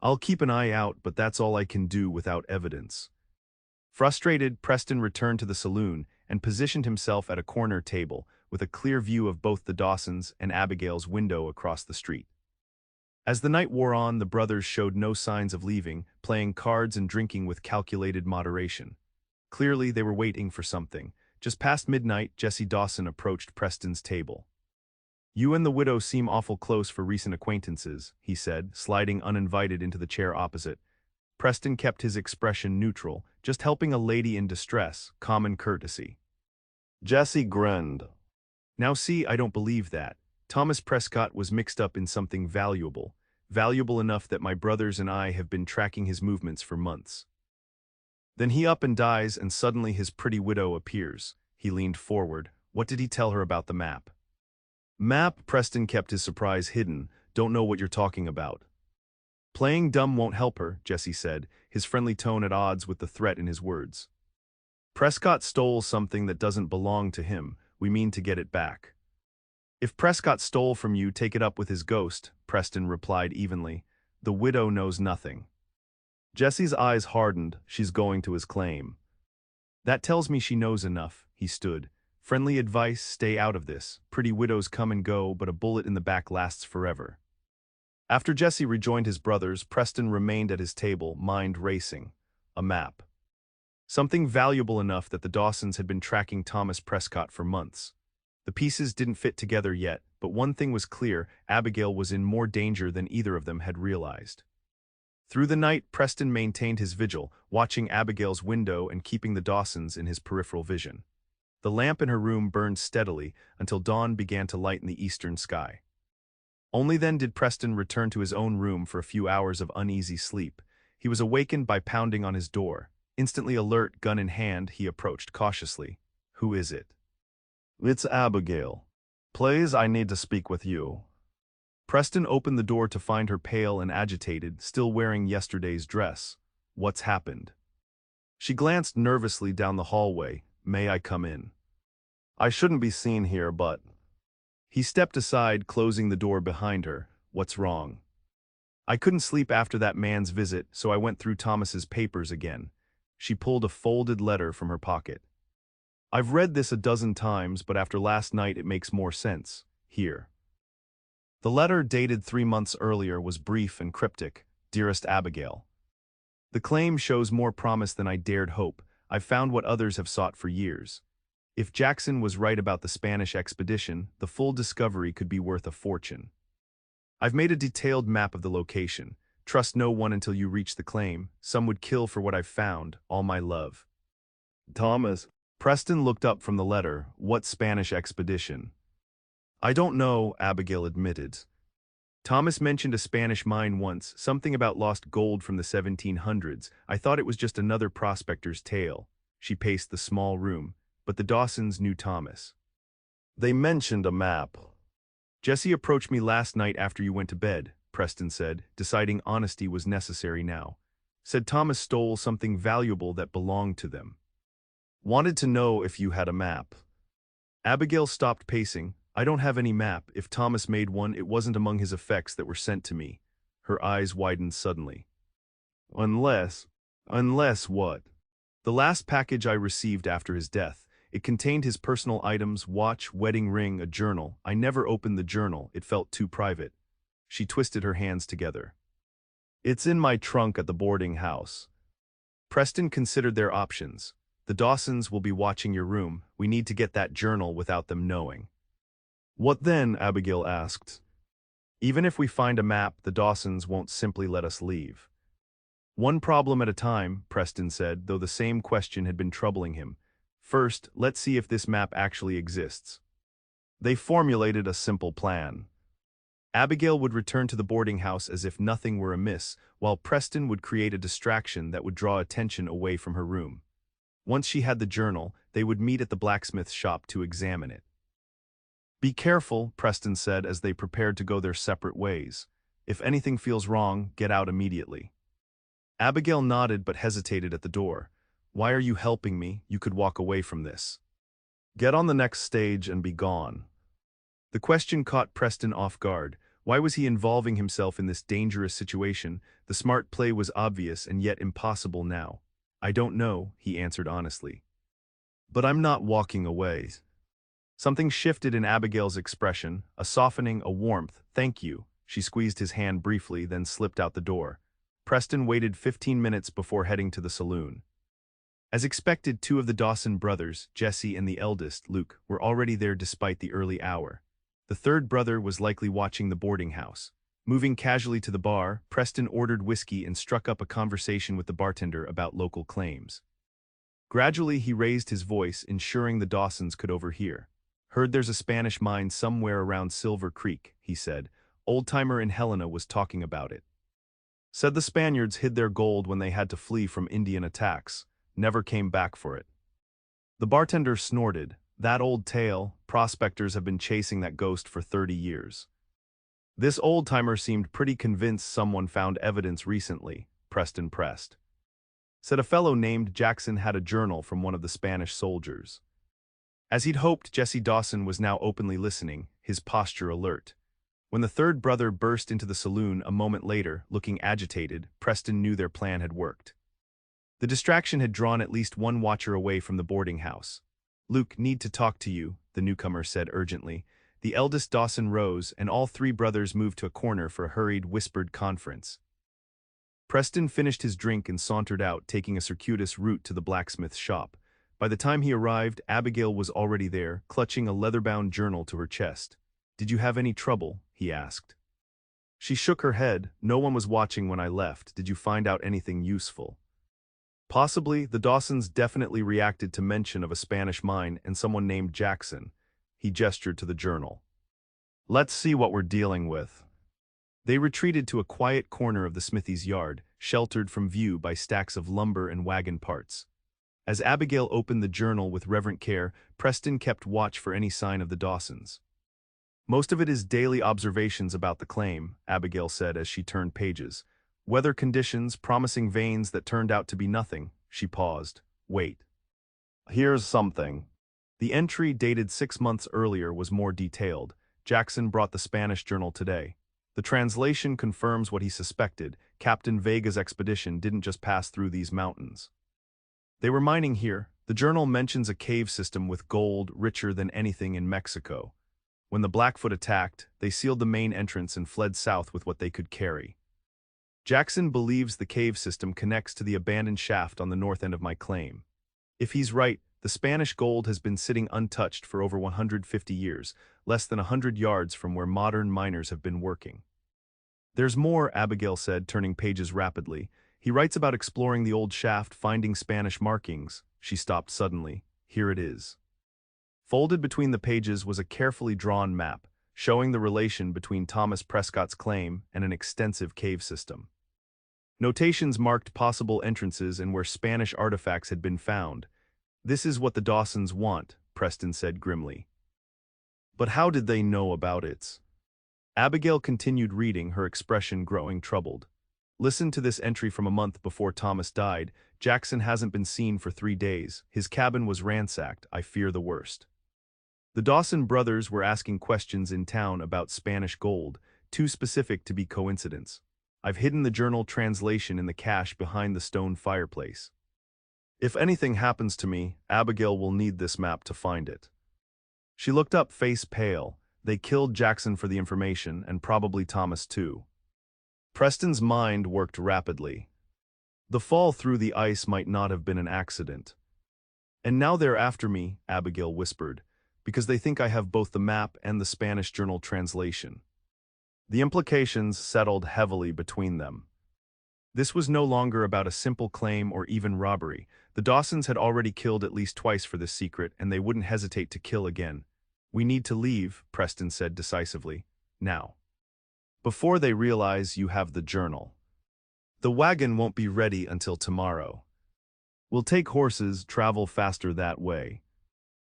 I'll keep an eye out, but that's all I can do without evidence. Frustrated, Preston returned to the saloon and positioned himself at a corner table with a clear view of both the Dawsons and Abigail's window across the street. As the night wore on, the brothers showed no signs of leaving, playing cards and drinking with calculated moderation. Clearly, they were waiting for something. Just past midnight, Jesse Dawson approached Preston's table. You and the widow seem awful close for recent acquaintances, he said, sliding uninvited into the chair opposite. Preston kept his expression neutral, just helping a lady in distress, common courtesy. Jesse grinned. Now see, I don't believe that. Thomas Prescott was mixed up in something valuable enough that my brothers and I have been tracking his movements for months. Then he up and dies, and suddenly his pretty widow appears. He leaned forward. What did he tell her about the map? Map? Preston kept his surprise hidden. Don't know what you're talking about. Playing dumb won't help her, Jesse said, his friendly tone at odds with the threat in his words. Prescott stole something that doesn't belong to him. We mean to get it back. If Prescott stole from you, take it up with his ghost, Preston replied evenly. The widow knows nothing. Jesse's eyes hardened. She's going to his claim. That tells me she knows enough, he stood. Friendly advice, stay out of this. Pretty widows come and go, but a bullet in the back lasts forever. After Jesse rejoined his brothers, Preston remained at his table, mind racing. A map. Something valuable enough that the Dawsons had been tracking Thomas Prescott for months. The pieces didn't fit together yet, but one thing was clear: Abigail was in more danger than either of them had realized. Through the night, Preston maintained his vigil, watching Abigail's window and keeping the Dawsons in his peripheral vision. The lamp in her room burned steadily until dawn began to lighten the eastern sky. Only then did Preston return to his own room for a few hours of uneasy sleep. He was awakened by pounding on his door. Instantly alert, gun in hand, he approached cautiously. Who is it? It's Abigail. Please, I need to speak with you. Preston opened the door to find her pale and agitated, still wearing yesterday's dress. What's happened? She glanced nervously down the hallway. May I come in? I shouldn't be seen here, but... He stepped aside, closing the door behind her. What's wrong? I couldn't sleep after that man's visit, so I went through Thomas's papers again. She pulled a folded letter from her pocket. I've read this a dozen times, but after last night it makes more sense. Here. The letter, dated 3 months earlier, was brief and cryptic. Dearest Abigail. The claim shows more promise than I dared hope. I've found what others have sought for years. If Jackson was right about the Spanish expedition, the full discovery could be worth a fortune. I've made a detailed map of the location. Trust no one until you reach the claim. Some would kill for what I've found. All my love. Thomas. Preston looked up from the letter. What Spanish expedition? I don't know, Abigail admitted. Thomas mentioned a Spanish mine once, something about lost gold from the 1700s. I thought it was just another prospector's tale. She paced the small room, but the Dawsons knew Thomas. They mentioned a map. Jesse approached me last night after you went to bed, Preston said, deciding honesty was necessary now. Said Thomas stole something valuable that belonged to them. Wanted to know if you had a map. Abigail stopped pacing. I don't have any map. If Thomas made one, it wasn't among his effects that were sent to me. Her eyes widened suddenly. Unless what? The last package I received after his death. It contained his personal items, watch, wedding ring, a journal. I never opened the journal. It felt too private. She twisted her hands together. It's in my trunk at the boarding house. Preston considered their options. The Dawsons will be watching your room. We need to get that journal without them knowing. What then? Abigail asked. Even if we find a map, the Dawsons won't simply let us leave. One problem at a time, Preston said, though the same question had been troubling him. First, let's see if this map actually exists. They formulated a simple plan. Abigail would return to the boarding house as if nothing were amiss, while Preston would create a distraction that would draw attention away from her room. Once she had the journal, they would meet at the blacksmith shop to examine it. Be careful, Preston said as they prepared to go their separate ways. If anything feels wrong, get out immediately. Abigail nodded but hesitated at the door. Why are you helping me? You could walk away from this. Get on the next stage and be gone. The question caught Preston off guard. Why was he involving himself in this dangerous situation? The smart play was obvious and yet impossible now. I don't know, he answered honestly. But I'm not walking away. Something shifted in Abigail's expression, a softening, a warmth. Thank you. She squeezed his hand briefly, then slipped out the door. Preston waited 15 minutes before heading to the saloon. As expected, 2 of the Dawson brothers, Jesse and the eldest, Luke, were already there despite the early hour. The third brother was likely watching the boarding house. Moving casually to the bar, Preston ordered whiskey and struck up a conversation with the bartender about local claims. Gradually, he raised his voice, ensuring the Dawsons could overhear. Heard there's a Spanish mine somewhere around Silver Creek, he said. Old-timer in Helena was talking about it. Said the Spaniards hid their gold when they had to flee from Indian attacks. never came back for it. The bartender snorted. That old tale, prospectors have been chasing that ghost for 30 years. This old-timer seemed pretty convinced someone found evidence recently, Preston pressed. Said a fellow named Jackson had a journal from one of the Spanish soldiers. As he'd hoped, Jesse Dawson was now openly listening, his posture alert. When the third brother burst into the saloon a moment later, looking agitated, Preston knew their plan had worked. The distraction had drawn at least one watcher away from the boarding house. "Luke, need to talk to you," the newcomer said urgently. The eldest Dawson rose, and all three brothers moved to a corner for a hurried, whispered conference. Preston finished his drink and sauntered out, taking a circuitous route to the blacksmith's shop. By the time he arrived, Abigail was already there, clutching a leather-bound journal to her chest. "Did you have any trouble?" he asked. She shook her head. "No one was watching when I left. Did you find out anything useful?" Possibly, the Dawsons definitely reacted to mention of a Spanish mine and someone named Jackson. He gestured to the journal. "Let's see what we're dealing with." They retreated to a quiet corner of the smithy's yard, sheltered from view by stacks of lumber and wagon parts. As Abigail opened the journal with reverent care, Preston kept watch for any sign of the Dawsons. "Most of it is daily observations about the claim," Abigail said as she turned pages. "Weather conditions, promising veins that turned out to be nothing." She paused. "Wait. Here's something." The entry, dated 6 months earlier, was more detailed. Jackson brought the Spanish journal today. The translation confirms what he suspected. Captain Vega's expedition didn't just pass through these mountains. They were mining here. The journal mentions a cave system with gold richer than anything in Mexico. When the Blackfoot attacked, they sealed the main entrance and fled south with what they could carry. Jackson believes the cave system connects to the abandoned shaft on the north end of my claim. If he's right, the Spanish gold has been sitting untouched for over 150 years, less than 100 yards from where modern miners have been working. "There's more," Abigail said, turning pages rapidly. "He writes about exploring the old shaft, finding Spanish markings." She stopped suddenly. "Here it is." Folded between the pages was a carefully drawn map, showing the relation between Thomas Prescott's claim and an extensive cave system. Notations marked possible entrances and where Spanish artifacts had been found. "This is what the Dawsons want," Preston said grimly. "But how did they know about it?" Abigail continued reading, her expression growing troubled. "Listen to this entry from a month before Thomas died. Jackson hasn't been seen for 3 days. His cabin was ransacked. I fear the worst." The Dawson brothers were asking questions in town about Spanish gold, too specific to be coincidence. "I've hidden the journal translation in the cache behind the stone fireplace. If anything happens to me, Abigail will need this map to find it." She looked up, face pale. They killed Jackson for the information, and probably Thomas too. Preston's mind worked rapidly. The fall through the ice might not have been an accident. "And now they're after me," Abigail whispered, "because they think I have both the map and the Spanish journal translation." The implications settled heavily between them. This was no longer about a simple claim or even robbery. The Dawsons had already killed at least twice for this secret, and they wouldn't hesitate to kill again. "We need to leave," Preston said decisively. "Now. Before they realize you have the journal. The wagon won't be ready until tomorrow. We'll take horses, travel faster that way."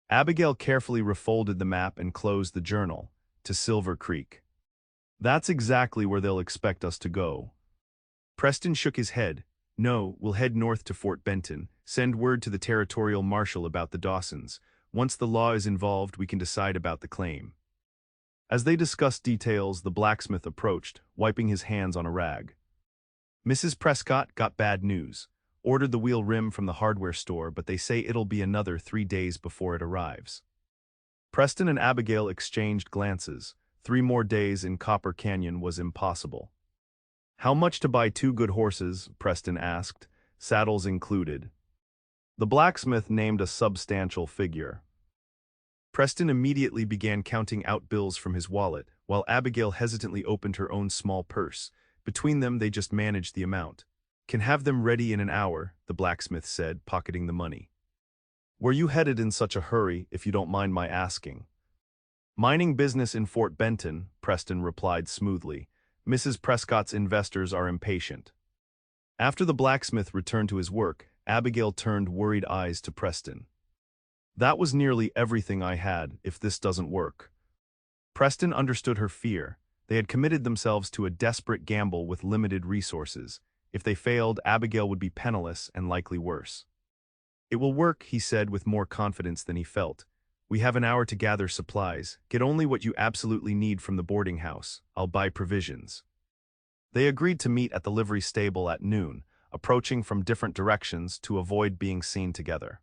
Abigail carefully refolded the map and closed the journal. "To Silver Creek. That's exactly where they'll expect us to go." Preston shook his head. "No, we'll head north to Fort Benton, send word to the territorial marshal about the Dawsons. Once the law is involved, we can decide about the claim." As they discussed details, the blacksmith approached, wiping his hands on a rag. "Mrs. Prescott got bad news. Ordered the wheel rim from the hardware store, but they say it'll be another 3 days before it arrives." Preston and Abigail exchanged glances. 3 more days in Copper Canyon was impossible. "How much to buy 2 good horses?" Preston asked, "saddles included." The blacksmith named a substantial figure. Preston immediately began counting out bills from his wallet, while Abigail hesitantly opened her own small purse. Between them, they just managed the amount. "Can have them ready in an hour," the blacksmith said, pocketing the money. "Were you headed in such a hurry, if you don't mind my asking?" "Mining business in Fort Benton," Preston replied smoothly. "Mrs. Prescott's investors are impatient." After the blacksmith returned to his work, Abigail turned worried eyes to Preston. That was nearly everything I had, if this doesn't work. Preston understood her fear. They had committed themselves to a desperate gamble with limited resources. If they failed, Abigail would be penniless and likely worse. It will work, he said with more confidence than he felt. We have an hour to gather supplies. Get only what you absolutely need from the boarding house. I'll buy provisions. They agreed to meet at the livery stable at noon, approaching from different directions to avoid being seen together.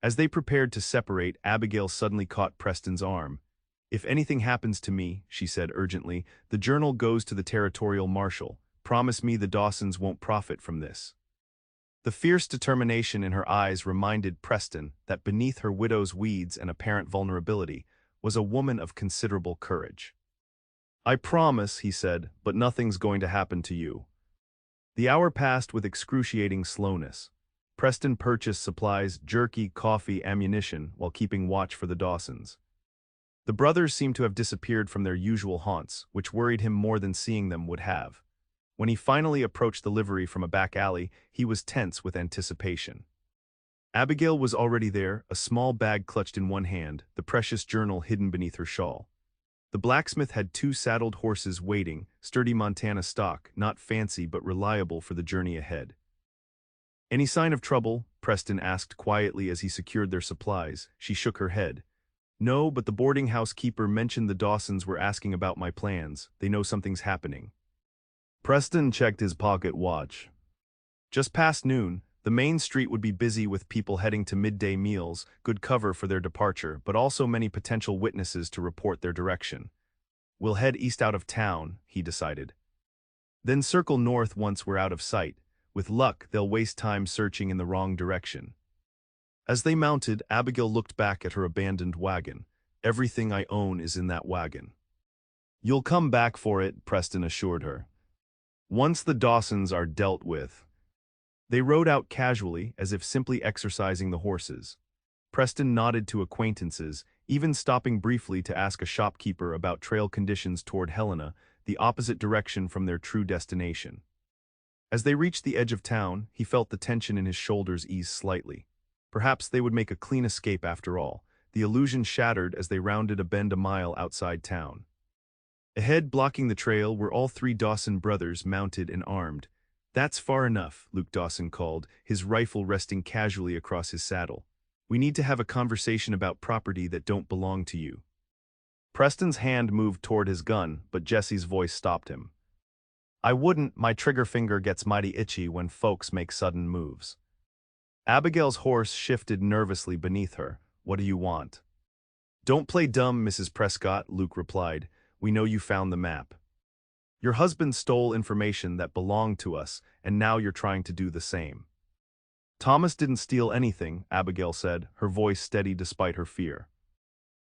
As they prepared to separate, Abigail suddenly caught Preston's arm. If anything happens to me, she said urgently, the journal goes to the territorial marshal. Promise me the Dawsons won't profit from this. The fierce determination in her eyes reminded Preston that beneath her widow's weeds and apparent vulnerability was a woman of considerable courage. I promise, he said, but nothing's going to happen to you. The hour passed with excruciating slowness. Preston purchased supplies, jerky, coffee, ammunition, while keeping watch for the Dawsons. The brothers seemed to have disappeared from their usual haunts, which worried him more than seeing them would have. When he finally approached the livery from a back alley, he was tense with anticipation. Abigail was already there, a small bag clutched in one hand, the precious journal hidden beneath her shawl. The blacksmith had 2 saddled horses waiting, sturdy Montana stock, not fancy but reliable for the journey ahead. Any sign of trouble? Preston asked quietly as he secured their supplies. She shook her head. No, but the boarding house keeper mentioned the Dawsons were asking about my plans. They know something's happening. Preston checked his pocket watch. Just past noon, the main street would be busy with people heading to midday meals, good cover for their departure, but also many potential witnesses to report their direction. We'll head east out of town, he decided. Then circle north once we're out of sight. With luck, they'll waste time searching in the wrong direction. As they mounted, Abigail looked back at her abandoned wagon. Everything I own is in that wagon. You'll come back for it, Preston assured her. Once the Dawsons are dealt with. They rode out casually, as if simply exercising the horses. Preston nodded to acquaintances, even stopping briefly to ask a shopkeeper about trail conditions toward Helena, the opposite direction from their true destination. As they reached the edge of town, he felt the tension in his shoulders ease slightly. Perhaps they would make a clean escape after all. The illusion shattered as they rounded a bend a mile outside town. Ahead, blocking the trail, were all 3 Dawson brothers mounted and armed. That's far enough, Luke Dawson called, his rifle resting casually across his saddle. We need to have a conversation about property that don't belong to you. Preston's hand moved toward his gun, but Jesse's voice stopped him. I wouldn't, my trigger finger gets mighty itchy when folks make sudden moves. Abigail's horse shifted nervously beneath her. What do you want? Don't play dumb, Mrs. Prescott, Luke replied. We know you found the map. Your husband stole information that belonged to us, and now you're trying to do the same. Thomas didn't steal anything, Abigail said, her voice steady despite her fear.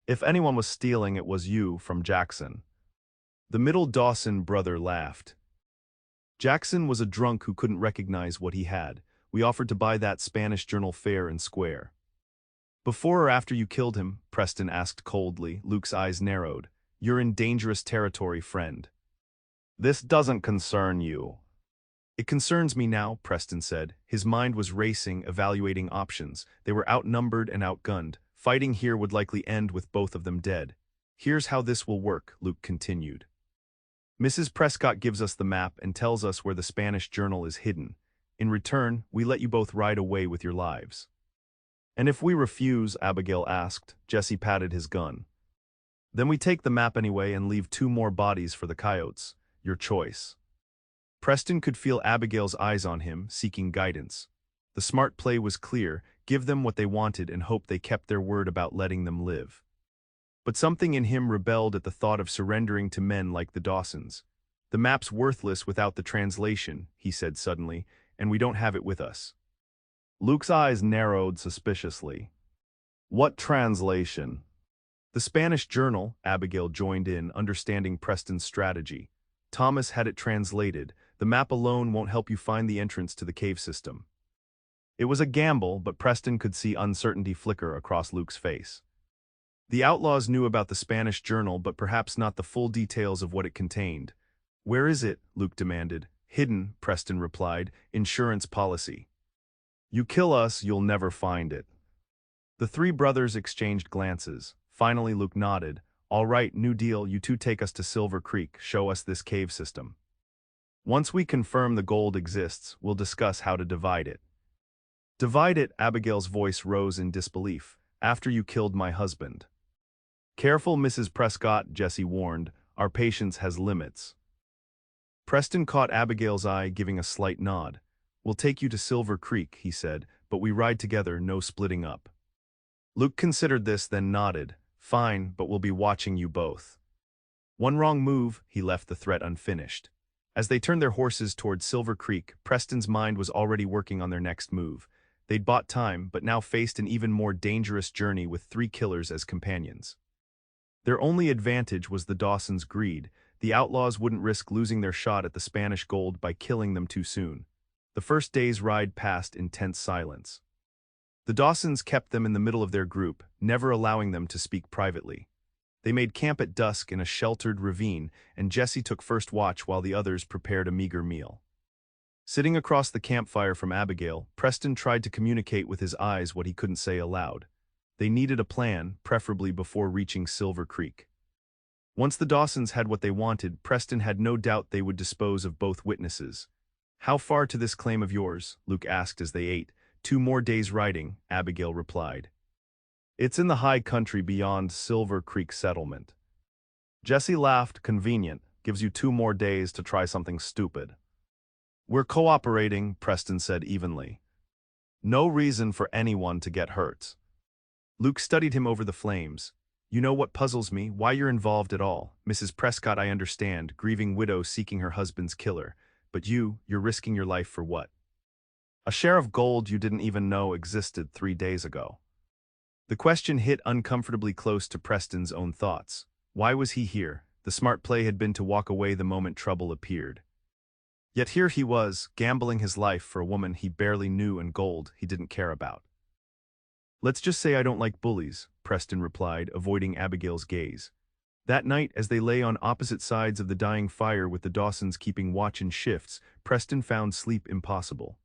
If anyone was stealing, it was you, from Jackson. The middle Dawson brother laughed. Jackson was a drunk who couldn't recognize what he had. We offered to buy that Spanish journal fair and square. Before or after you killed him? Preston asked coldly. Luke's eyes narrowed. You're in dangerous territory, friend. This doesn't concern you. It concerns me now, Preston said. His mind was racing, evaluating options. They were outnumbered and outgunned. Fighting here would likely end with both of them dead. Here's how this will work, Luke continued. Mrs. Prescott gives us the map and tells us where the Spanish journal is hidden. In return, we let you both ride away with your lives. And if we refuse, Abigail asked, Jesse patted his gun. Then we take the map anyway and leave 2 more bodies for the coyotes. Your choice. Preston could feel Abigail's eyes on him, seeking guidance. The smart play was clear, give them what they wanted and hope they kept their word about letting them live. But something in him rebelled at the thought of surrendering to men like the Dawsons. The map's worthless without the translation, he said suddenly, and we don't have it with us. Luke's eyes narrowed suspiciously. What translation? The Spanish journal, Abigail joined in, understanding Preston's strategy. Thomas had it translated. The map alone won't help you find the entrance to the cave system. It was a gamble, but Preston could see uncertainty flicker across Luke's face. The outlaws knew about the Spanish journal, but perhaps not the full details of what it contained. Where is it? Luke demanded. Hidden, Preston replied. Insurance policy. You kill us, you'll never find it. The three brothers exchanged glances. Finally Luke nodded. All right, new deal, you two take us to Silver Creek, show us this cave system. Once we confirm the gold exists, we'll discuss how to divide it. Divide it, Abigail's voice rose in disbelief. After you killed my husband. Careful, Mrs. Prescott, Jesse warned. Our patience has limits. Preston caught Abigail's eye, giving a slight nod. We'll take you to Silver Creek, he said, but we ride together, no splitting up. Luke considered this, then nodded. Fine, but we'll be watching you both. One wrong move, he left the threat unfinished. As they turned their horses toward Silver Creek, Preston's mind was already working on their next move. They'd bought time, but now faced an even more dangerous journey with three killers as companions. Their only advantage was the Dawsons' greed. The outlaws wouldn't risk losing their shot at the Spanish gold by killing them too soon. The first day's ride passed in tense silence. The Dawsons kept them in the middle of their group, never allowing them to speak privately. They made camp at dusk in a sheltered ravine, and Jesse took first watch while the others prepared a meager meal. Sitting across the campfire from Abigail, Preston tried to communicate with his eyes what he couldn't say aloud. They needed a plan, preferably before reaching Silver Creek. Once the Dawsons had what they wanted, Preston had no doubt they would dispose of both witnesses. How far to this claim of yours? Luke asked as they ate. 2 more days riding, Abigail replied. It's in the high country beyond Silver Creek settlement. Jesse laughed. Convenient. Gives you 2 more days to try something stupid. We're cooperating, Preston said evenly. No reason for anyone to get hurt. Luke studied him over the flames. You know what puzzles me? Why you're involved at all. Mrs. Prescott, I understand, grieving widow seeking her husband's killer. But you're risking your life for what? A share of gold you didn't even know existed 3 days ago. The question hit uncomfortably close to Preston's own thoughts. Why was he here? The smart play had been to walk away the moment trouble appeared. Yet here he was, gambling his life for a woman he barely knew and gold he didn't care about. Let's just say I don't like bullies, Preston replied, avoiding Abigail's gaze. That night, as they lay on opposite sides of the dying fire with the Dawsons keeping watch in shifts, Preston found sleep impossible.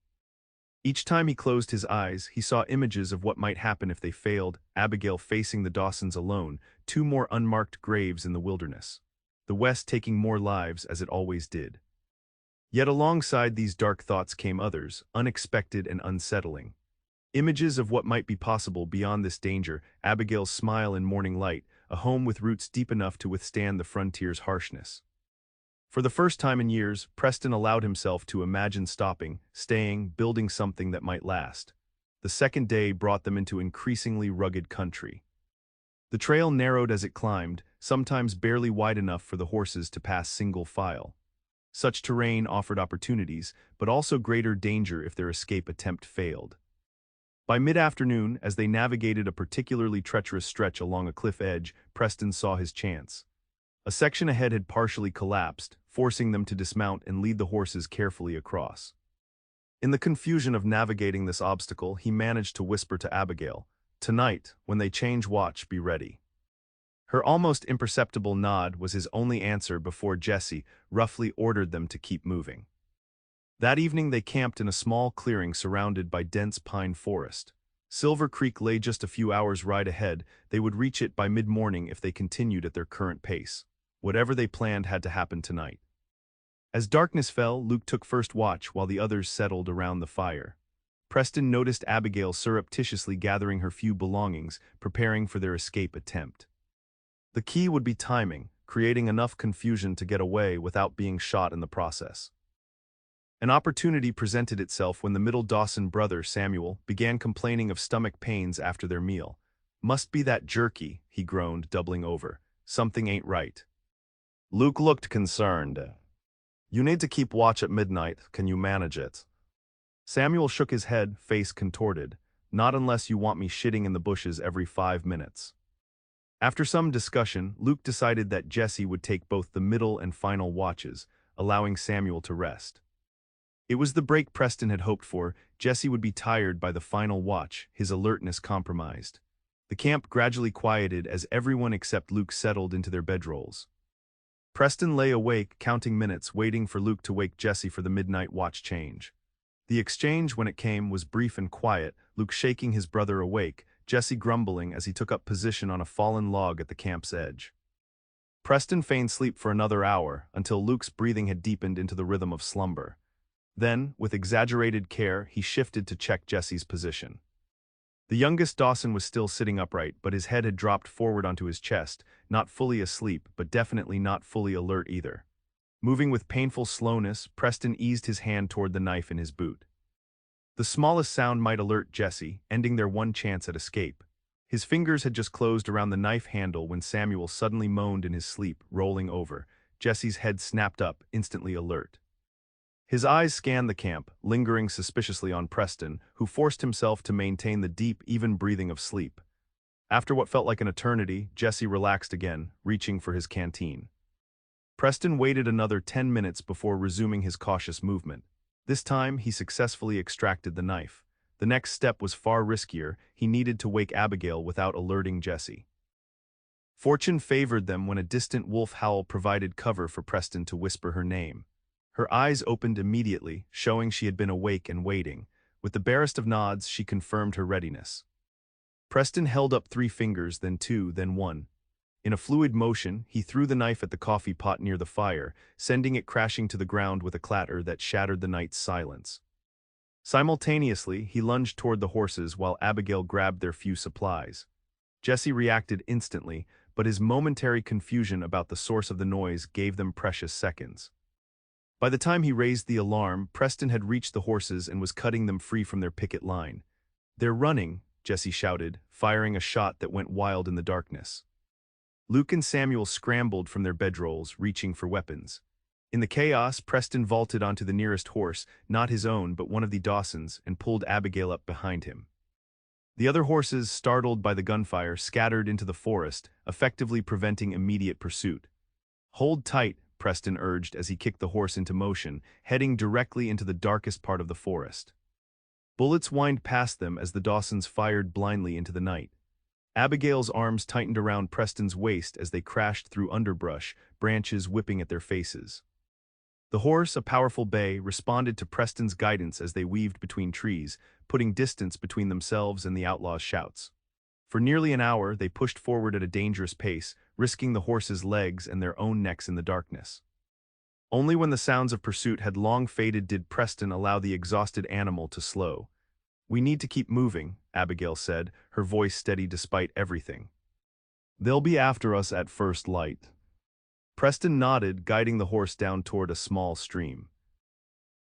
Each time he closed his eyes, he saw images of what might happen if they failed, Abigail facing the Dawsons alone, 2 more unmarked graves in the wilderness. The West taking more lives as it always did. Yet alongside these dark thoughts came others, unexpected and unsettling. Images of what might be possible beyond this danger, Abigail's smile in morning light, a home with roots deep enough to withstand the frontier's harshness. For the first time in years, Preston allowed himself to imagine stopping, staying, building something that might last. The second day brought them into increasingly rugged country. The trail narrowed as it climbed, sometimes barely wide enough for the horses to pass single file. Such terrain offered opportunities, but also greater danger if their escape attempt failed. By mid-afternoon, as they navigated a particularly treacherous stretch along a cliff edge, Preston saw his chance. A section ahead had partially collapsed, forcing them to dismount and lead the horses carefully across. In the confusion of navigating this obstacle, he managed to whisper to Abigail, "Tonight, when they change watch, be ready." Her almost imperceptible nod was his only answer before Jesse roughly ordered them to keep moving. That evening they camped in a small clearing surrounded by dense pine forest. Silver Creek lay just a few hours' ride ahead. They would reach it by mid-morning if they continued at their current pace. Whatever they planned had to happen tonight. As darkness fell, Luke took first watch while the others settled around the fire. Preston noticed Abigail surreptitiously gathering her few belongings, preparing for their escape attempt. The key would be timing, creating enough confusion to get away without being shot in the process. An opportunity presented itself when the middle Dawson brother, Samuel, began complaining of stomach pains after their meal. "Must be that jerky," he groaned, doubling over. "Something ain't right." Luke looked concerned. "You need to keep watch at midnight. Can you manage it?" Samuel shook his head, face contorted. "Not unless you want me shitting in the bushes every 5 minutes." After some discussion, Luke decided that Jesse would take both the middle and final watches, allowing Samuel to rest. It was the break Preston had hoped for. Jesse would be tired by the final watch, his alertness compromised. The camp gradually quieted as everyone except Luke settled into their bedrolls. Preston lay awake, counting minutes, waiting for Luke to wake Jesse for the midnight watch change. The exchange, when it came, was brief and quiet, Luke shaking his brother awake, Jesse grumbling as he took up position on a fallen log at the camp's edge. Preston feigned sleep for another hour, until Luke's breathing had deepened into the rhythm of slumber. Then, with exaggerated care, he shifted to check Jesse's position. The youngest Dawson was still sitting upright, but his head had dropped forward onto his chest, not fully asleep, but definitely not fully alert either. Moving with painful slowness, Preston eased his hand toward the knife in his boot. The smallest sound might alert Jesse, ending their one chance at escape. His fingers had just closed around the knife handle when Samuel suddenly moaned in his sleep, rolling over. Jesse's head snapped up, instantly alert. His eyes scanned the camp, lingering suspiciously on Preston, who forced himself to maintain the deep, even breathing of sleep. After what felt like an eternity, Jesse relaxed again, reaching for his canteen. Preston waited another 10 minutes before resuming his cautious movement. This time, he successfully extracted the knife. The next step was far riskier. He needed to wake Abigail without alerting Jesse. Fortune favored them when a distant wolf howl provided cover for Preston to whisper her name. Her eyes opened immediately, showing she had been awake and waiting. With the barest of nods, she confirmed her readiness. Preston held up 3 fingers, then 2, then 1. In a fluid motion, he threw the knife at the coffee pot near the fire, sending it crashing to the ground with a clatter that shattered the night's silence. Simultaneously, he lunged toward the horses while Abigail grabbed their few supplies. Jesse reacted instantly, but his momentary confusion about the source of the noise gave them precious seconds. By the time he raised the alarm, Preston had reached the horses and was cutting them free from their picket line. "They're running," Jesse shouted, firing a shot that went wild in the darkness. Luke and Samuel scrambled from their bedrolls, reaching for weapons. In the chaos, Preston vaulted onto the nearest horse, not his own but one of the Dawsons, and pulled Abigail up behind him. The other horses, startled by the gunfire, scattered into the forest, effectively preventing immediate pursuit. "Hold tight," Preston urged as he kicked the horse into motion, heading directly into the darkest part of the forest. Bullets whined past them as the Dawsons fired blindly into the night. Abigail's arms tightened around Preston's waist as they crashed through underbrush, branches whipping at their faces. The horse, a powerful bay, responded to Preston's guidance as they weaved between trees, putting distance between themselves and the outlaw's shouts. For nearly an hour, they pushed forward at a dangerous pace, risking the horses' legs and their own necks in the darkness. Only when the sounds of pursuit had long faded did Preston allow the exhausted animal to slow. "We need to keep moving," Abigail said, her voice steady despite everything. "They'll be after us at first light." Preston nodded, guiding the horse down toward a small stream.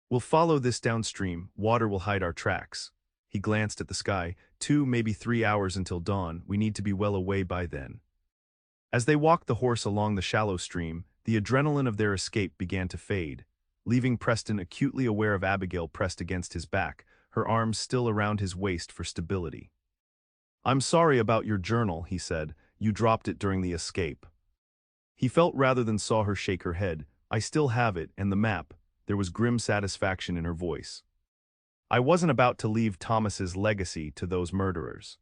"We'll follow this downstream. Water will hide our tracks." He glanced at the sky. 2, maybe 3 hours until dawn. We need to be well away by then. As they walked the horse along the shallow stream, the adrenaline of their escape began to fade, leaving Preston acutely aware of Abigail pressed against his back, her arms still around his waist for stability. "I'm sorry about your journal," he said. "You dropped it during the escape." He felt rather than saw her shake her head. "I still have it, and the map." There was grim satisfaction in her voice. "I wasn't about to leave Thomas's legacy to those murderers."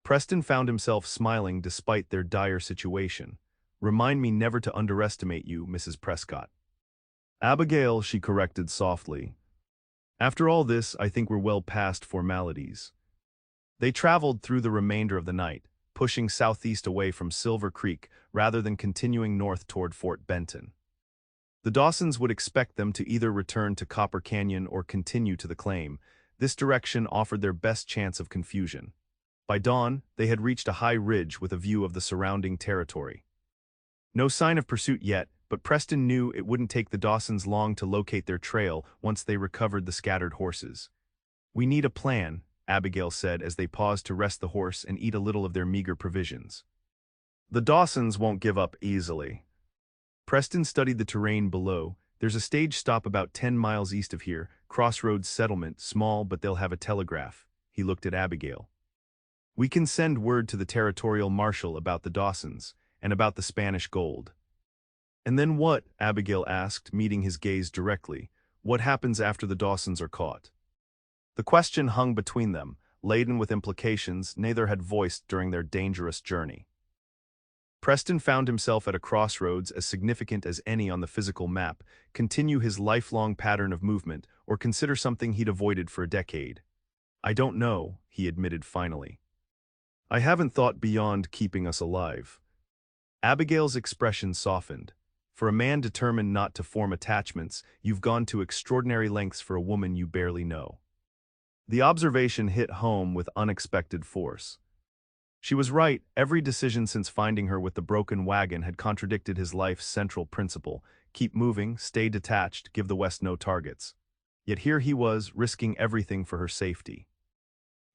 Preston found himself smiling despite their dire situation. "Remind me never to underestimate you, Mrs. Prescott." "Abigail," she corrected softly. "After all this, I think we're well past formalities." They traveled through the remainder of the night, pushing southeast away from Silver Creek rather than continuing north toward Fort Benton. The Dawsons would expect them to either return to Copper Canyon or continue to the claim. This direction offered their best chance of confusion. By dawn, they had reached a high ridge with a view of the surrounding territory. No sign of pursuit yet, but Preston knew it wouldn't take the Dawsons long to locate their trail once they recovered the scattered horses. "We need a plan," Abigail said as they paused to rest the horse and eat a little of their meager provisions. "The Dawsons won't give up easily." Preston studied the terrain below. "There's a stage stop about 10 miles east of here, Crossroads Settlement, small but they'll have a telegraph." He looked at Abigail. "We can send word to the territorial marshal about the Dawsons, and about the Spanish gold." "And then what?" Abigail asked, meeting his gaze directly. "What happens after the Dawsons are caught?" The question hung between them, laden with implications neither had voiced during their dangerous journey. Preston found himself at a crossroads as significant as any on the physical map, continue his lifelong pattern of movement, or consider something he'd avoided for a decade. "I don't know," he admitted finally. "I haven't thought beyond keeping us alive." Abigail's expression softened. "For a man determined not to form attachments, you've gone to extraordinary lengths for a woman you barely know." The observation hit home with unexpected force. She was right, every decision since finding her with the broken wagon had contradicted his life's central principle: keep moving, stay detached, give the West no targets. Yet here he was, risking everything for her safety.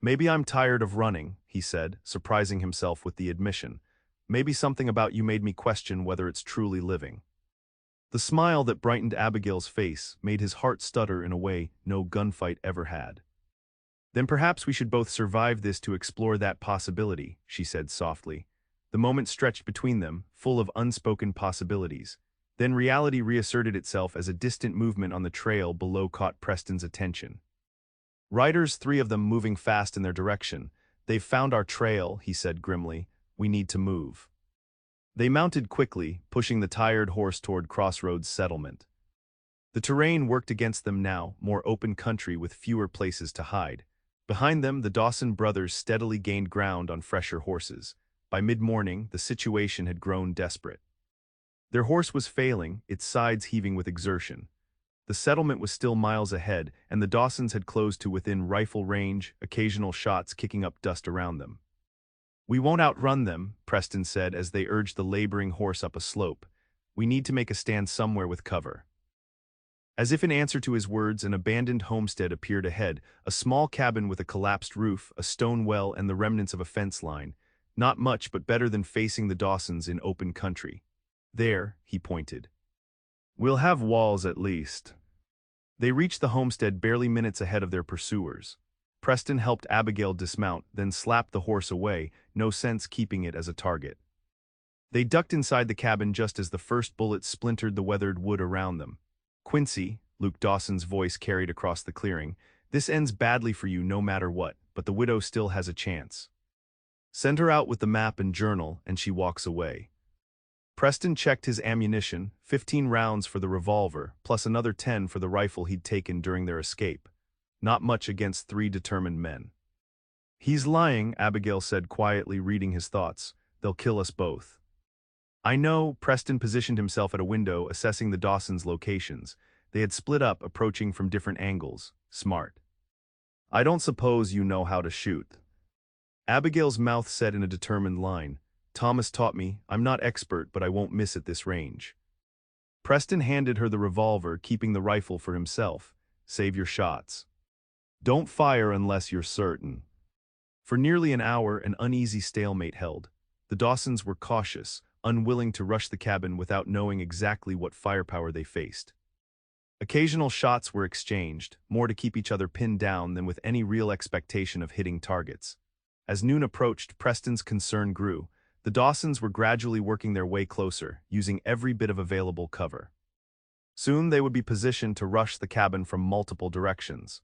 "Maybe I'm tired of running," he said, surprising himself with the admission. "Maybe something about you made me question whether it's truly living." The smile that brightened Abigail's face made his heart stutter in a way no gunfight ever had. "Then perhaps we should both survive this to explore that possibility," she said softly. The moment stretched between them, full of unspoken possibilities. Then reality reasserted itself as a distant movement on the trail below caught Preston's attention. "Riders, 3 of them moving fast in their direction. They've found our trail," he said grimly. "We need to move." They mounted quickly, pushing the tired horse toward Crossroads settlement. The terrain worked against them now, more open country with fewer places to hide. Behind them, the Dawson brothers steadily gained ground on fresher horses. By mid-morning, the situation had grown desperate. Their horse was failing, its sides heaving with exertion. The settlement was still miles ahead, and the Dawsons had closed to within rifle range, occasional shots kicking up dust around them. "We won't outrun them," Preston said as they urged the laboring horse up a slope. "We need to make a stand somewhere with cover." As if in answer to his words, an abandoned homestead appeared ahead, a small cabin with a collapsed roof, a stone well, and the remnants of a fence line. Not much, but better than facing the Dawsons in open country. "There," he pointed. "We'll have walls at least." They reached the homestead barely minutes ahead of their pursuers. Preston helped Abigail dismount, then slapped the horse away, no sense keeping it as a target. They ducked inside the cabin just as the first bullet splintered the weathered wood around them. "Quincy," Luke Dawson's voice carried across the clearing, "this ends badly for you no matter what, but the widow still has a chance. Send her out with the map and journal, and she walks away." Preston checked his ammunition, 15 rounds for the revolver, plus another 10 for the rifle he'd taken during their escape. Not much against 3 determined men. "He's lying," Abigail said quietly, reading his thoughts. "They'll kill us both." "I know." Preston positioned himself at a window, assessing the Dawsons' locations. They had split up, approaching from different angles. "Smart." "I don't suppose you know how to shoot." Abigail's mouth set in a determined line. "Thomas taught me. I'm not expert, but I won't miss at this range." Preston handed her the revolver, keeping the rifle for himself. "Save your shots. Don't fire unless you're certain." For nearly an hour, an uneasy stalemate held. The Dawsons were cautious, unwilling to rush the cabin without knowing exactly what firepower they faced. Occasional shots were exchanged, more to keep each other pinned down than with any real expectation of hitting targets. As noon approached, Preston's concern grew. The Dawsons were gradually working their way closer, using every bit of available cover. Soon they would be positioned to rush the cabin from multiple directions.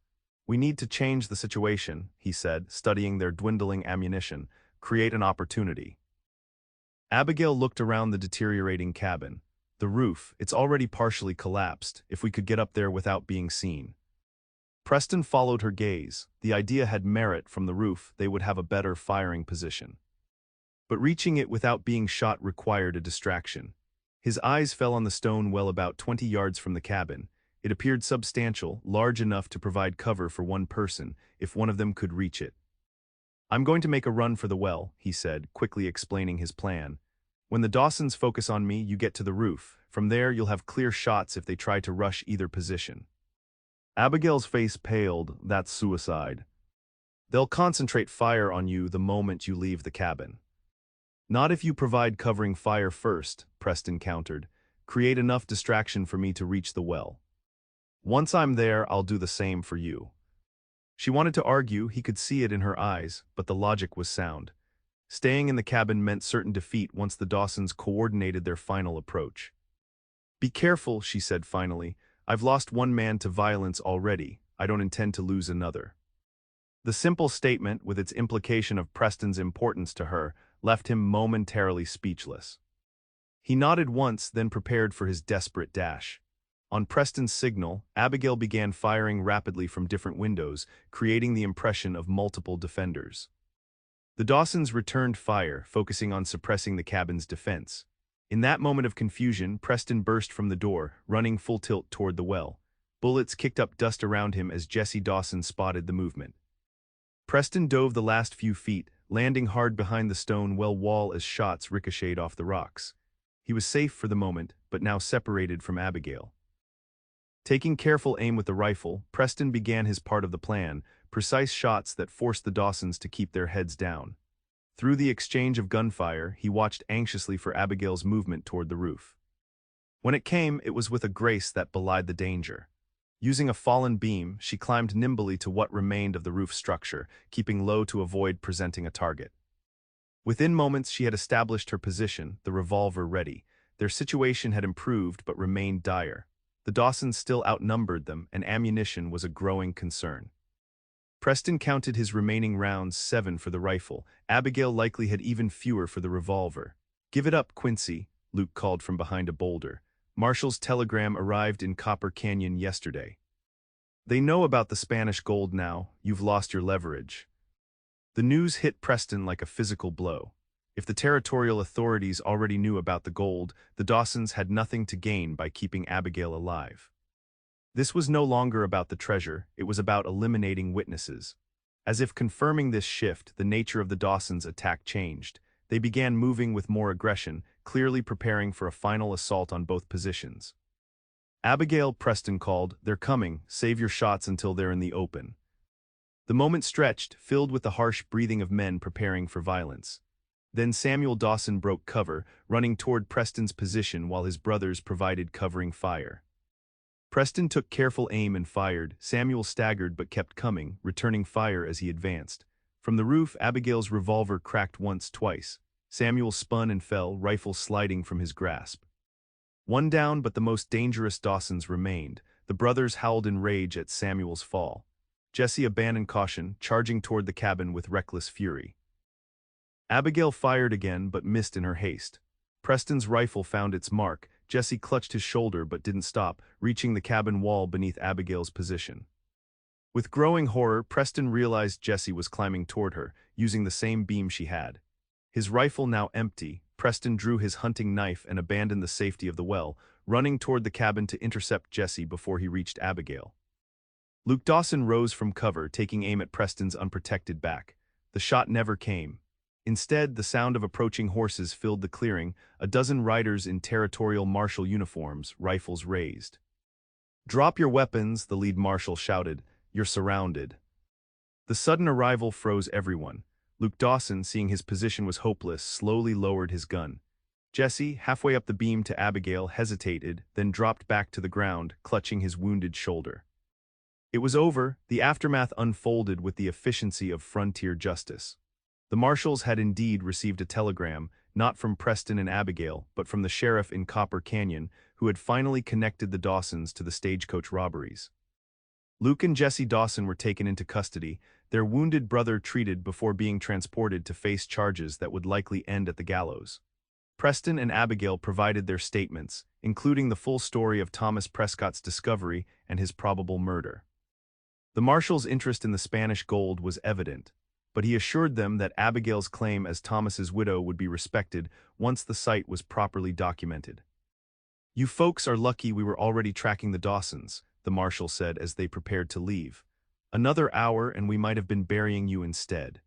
"We need to change the situation," he said, studying their dwindling ammunition. "Create an opportunity." Abigail looked around the deteriorating cabin. "The roof, it's already partially collapsed, if we could get up there without being seen." Preston followed her gaze. The idea had merit. From the roof, they would have a better firing position. But reaching it without being shot required a distraction. His eyes fell on the stone well about 20 yards from the cabin. It appeared substantial, large enough to provide cover for one person, if one of them could reach it. "I'm going to make a run for the well," he said, quickly explaining his plan. "When the Dawsons focus on me, you get to the roof. From there, you'll have clear shots if they try to rush either position." Abigail's face paled. "That's suicide." "They'll concentrate fire on you the moment you leave the cabin." "Not if you provide covering fire first," Preston countered. "Create enough distraction for me to reach the well. Once I'm there, I'll do the same for you." She wanted to argue, he could see it in her eyes, but the logic was sound. Staying in the cabin meant certain defeat once the Dawsons coordinated their final approach. "Be careful," she said finally. "I've lost one man to violence already. I don't intend to lose another." The simple statement, with its implication of Preston's importance to her, left him momentarily speechless. He nodded once, then prepared for his desperate dash. On Preston's signal, Abigail began firing rapidly from different windows, creating the impression of multiple defenders. The Dawsons returned fire, focusing on suppressing the cabin's defense. In that moment of confusion, Preston burst from the door, running full tilt toward the well. Bullets kicked up dust around him as Jesse Dawson spotted the movement. Preston dove the last few feet, landing hard behind the stone well wall as shots ricocheted off the rocks. He was safe for the moment, but now separated from Abigail. Taking careful aim with the rifle, Preston began his part of the plan, precise shots that forced the Dawsons to keep their heads down. Through the exchange of gunfire, he watched anxiously for Abigail's movement toward the roof. When it came, it was with a grace that belied the danger. Using a fallen beam, she climbed nimbly to what remained of the roof structure, keeping low to avoid presenting a target. Within moments she had established her position, the revolver ready. Their situation had improved but remained dire. The Dawsons still outnumbered them, and ammunition was a growing concern. Preston counted his remaining rounds, 7 for the rifle. Abigail likely had even fewer for the revolver. "Give it up, Quincy," Luke called from behind a boulder. "Marshall's telegram arrived in Copper Canyon yesterday. They know about the Spanish gold now. You've lost your leverage." The news hit Preston like a physical blow. If the territorial authorities already knew about the gold, the Dawsons had nothing to gain by keeping Abigail alive. This was no longer about the treasure, it was about eliminating witnesses. As if confirming this shift, the nature of the Dawsons' attack changed. They began moving with more aggression, clearly preparing for a final assault on both positions. "Abigail," Preston called, "they're coming. Save your shots until they're in the open." The moment stretched, filled with the harsh breathing of men preparing for violence. Then Samuel Dawson broke cover, running toward Preston's position while his brothers provided covering fire. Preston took careful aim and fired. Samuel staggered but kept coming, returning fire as he advanced. From the roof, Abigail's revolver cracked once, twice. Samuel spun and fell, rifle sliding from his grasp. One down, but the most dangerous Dawsons remained. The brothers howled in rage at Samuel's fall. Jesse abandoned caution, charging toward the cabin with reckless fury. Abigail fired again but missed in her haste. Preston's rifle found its mark. Jesse clutched his shoulder but didn't stop, reaching the cabin wall beneath Abigail's position. With growing horror, Preston realized Jesse was climbing toward her, using the same beam she had. His rifle now empty, Preston drew his hunting knife and abandoned the safety of the well, running toward the cabin to intercept Jesse before he reached Abigail. Luke Dawson rose from cover, taking aim at Preston's unprotected back. The shot never came. Instead, the sound of approaching horses filled the clearing, a dozen riders in territorial marshal uniforms, rifles raised. "Drop your weapons," the lead marshal shouted. "You're surrounded." The sudden arrival froze everyone. Luke Dawson, seeing his position was hopeless, slowly lowered his gun. Jesse, halfway up the beam to Abigail, hesitated, then dropped back to the ground, clutching his wounded shoulder. It was over. The aftermath unfolded with the efficiency of frontier justice. The marshals had indeed received a telegram, not from Preston and Abigail, but from the sheriff in Copper Canyon, who had finally connected the Dawsons to the Stagecoach robberies. Luke and Jesse Dawson were taken into custody, their wounded brother treated before being transported to face charges that would likely end at the gallows. Preston and Abigail provided their statements, including the full story of Thomas Prescott's discovery and his probable murder. The marshal's interest in the Spanish gold was evident, but he assured them that Abigail's claim as Thomas's widow would be respected once the site was properly documented. "You folks are lucky we were already tracking the Dawsons," the marshal said as they prepared to leave. "Another hour and we might have been burying you instead."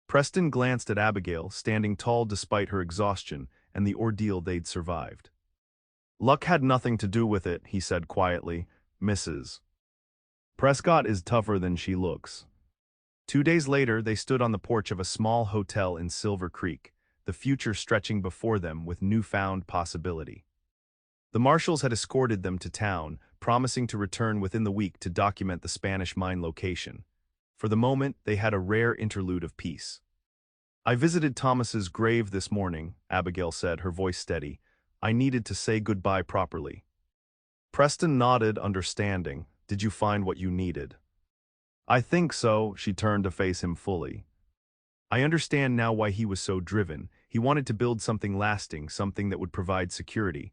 Preston glanced at Abigail, standing tall despite her exhaustion and the ordeal they'd survived. "Luck had nothing to do with it," he said quietly. "Mrs. Prescott is tougher than she looks." 2 days later, they stood on the porch of a small hotel in Silver Creek, the future stretching before them with newfound possibility. The marshals had escorted them to town, promising to return within the week to document the Spanish mine location. For the moment, they had a rare interlude of peace. "I visited Thomas's grave this morning," Abigail said, her voice steady. "I needed to say goodbye properly." Preston nodded, understanding. "Did you find what you needed?" "I think so." She turned to face him fully. I understand now why he was so driven. He wanted to build something lasting, something that would provide security.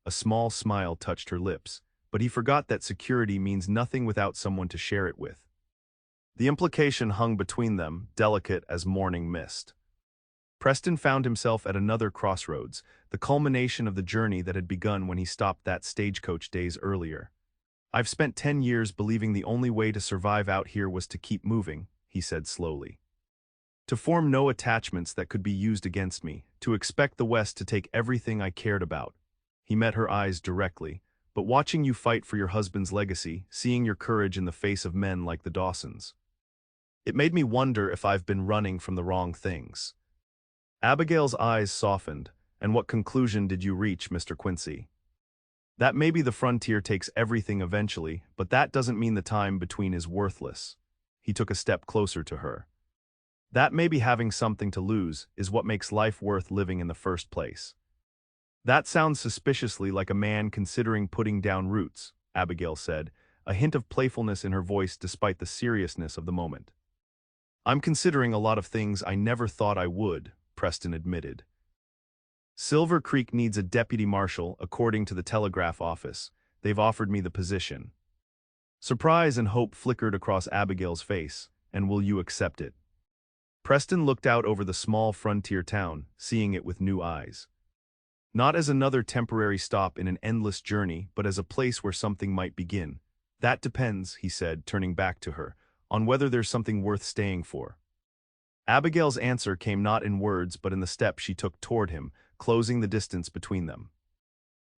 A small smile touched her lips, but he forgot that security means nothing without someone to share it with. The implication hung between them, delicate as morning mist. Preston found himself at another crossroads, the culmination of the journey that had begun when he stopped that stagecoach days earlier. "I've spent 10 years believing the only way to survive out here was to keep moving," he said slowly. "To form no attachments that could be used against me, to expect the West to take everything I cared about." He met her eyes directly. "But watching you fight for your husband's legacy, seeing your courage in the face of men like the Dawsons, it made me wonder if I've been running from the wrong things." Abigail's eyes softened. "And what conclusion did you reach, Mr. Quincy?" "That maybe the frontier takes everything eventually, but that doesn't mean the time between is worthless." He took a step closer to her. "That maybe having something to lose is what makes life worth living in the first place." "That sounds suspiciously like a man considering putting down roots," Abigail said, a hint of playfulness in her voice despite the seriousness of the moment. "I'm considering a lot of things I never thought I would," Preston admitted. "Silver Creek needs a deputy marshal, according to the telegraph office. They've offered me the position." Surprise and hope flickered across Abigail's face. "And will you accept it?" Preston looked out over the small frontier town, seeing it with new eyes. Not as another temporary stop in an endless journey, but as a place where something might begin. "That depends," he said, turning back to her, "on whether there's something worth staying for." Abigail's answer came not in words but in the step she took toward him, closing the distance between them.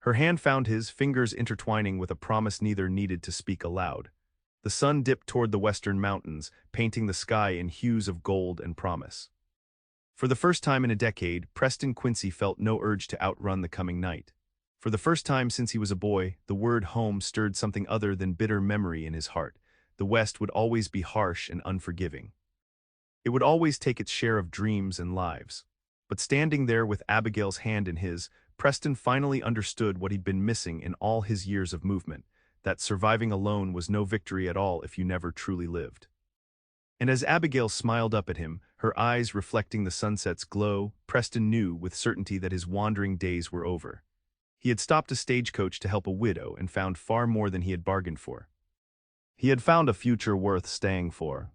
Her hand found his, fingers intertwining with a promise neither needed to speak aloud. The sun dipped toward the western mountains, painting the sky in hues of gold and promise. For the first time in a decade, Preston Quincy felt no urge to outrun the coming night. For the first time since he was a boy, the word home stirred something other than bitter memory in his heart. The West would always be harsh and unforgiving. It would always take its share of dreams and lives. But standing there with Abigail's hand in his, Preston finally understood what he'd been missing in all his years of movement, that surviving alone was no victory at all if you never truly lived. And as Abigail smiled up at him, her eyes reflecting the sunset's glow, Preston knew with certainty that his wandering days were over. He had stopped a stagecoach to help a widow and found far more than he had bargained for. He had found a future worth staying for.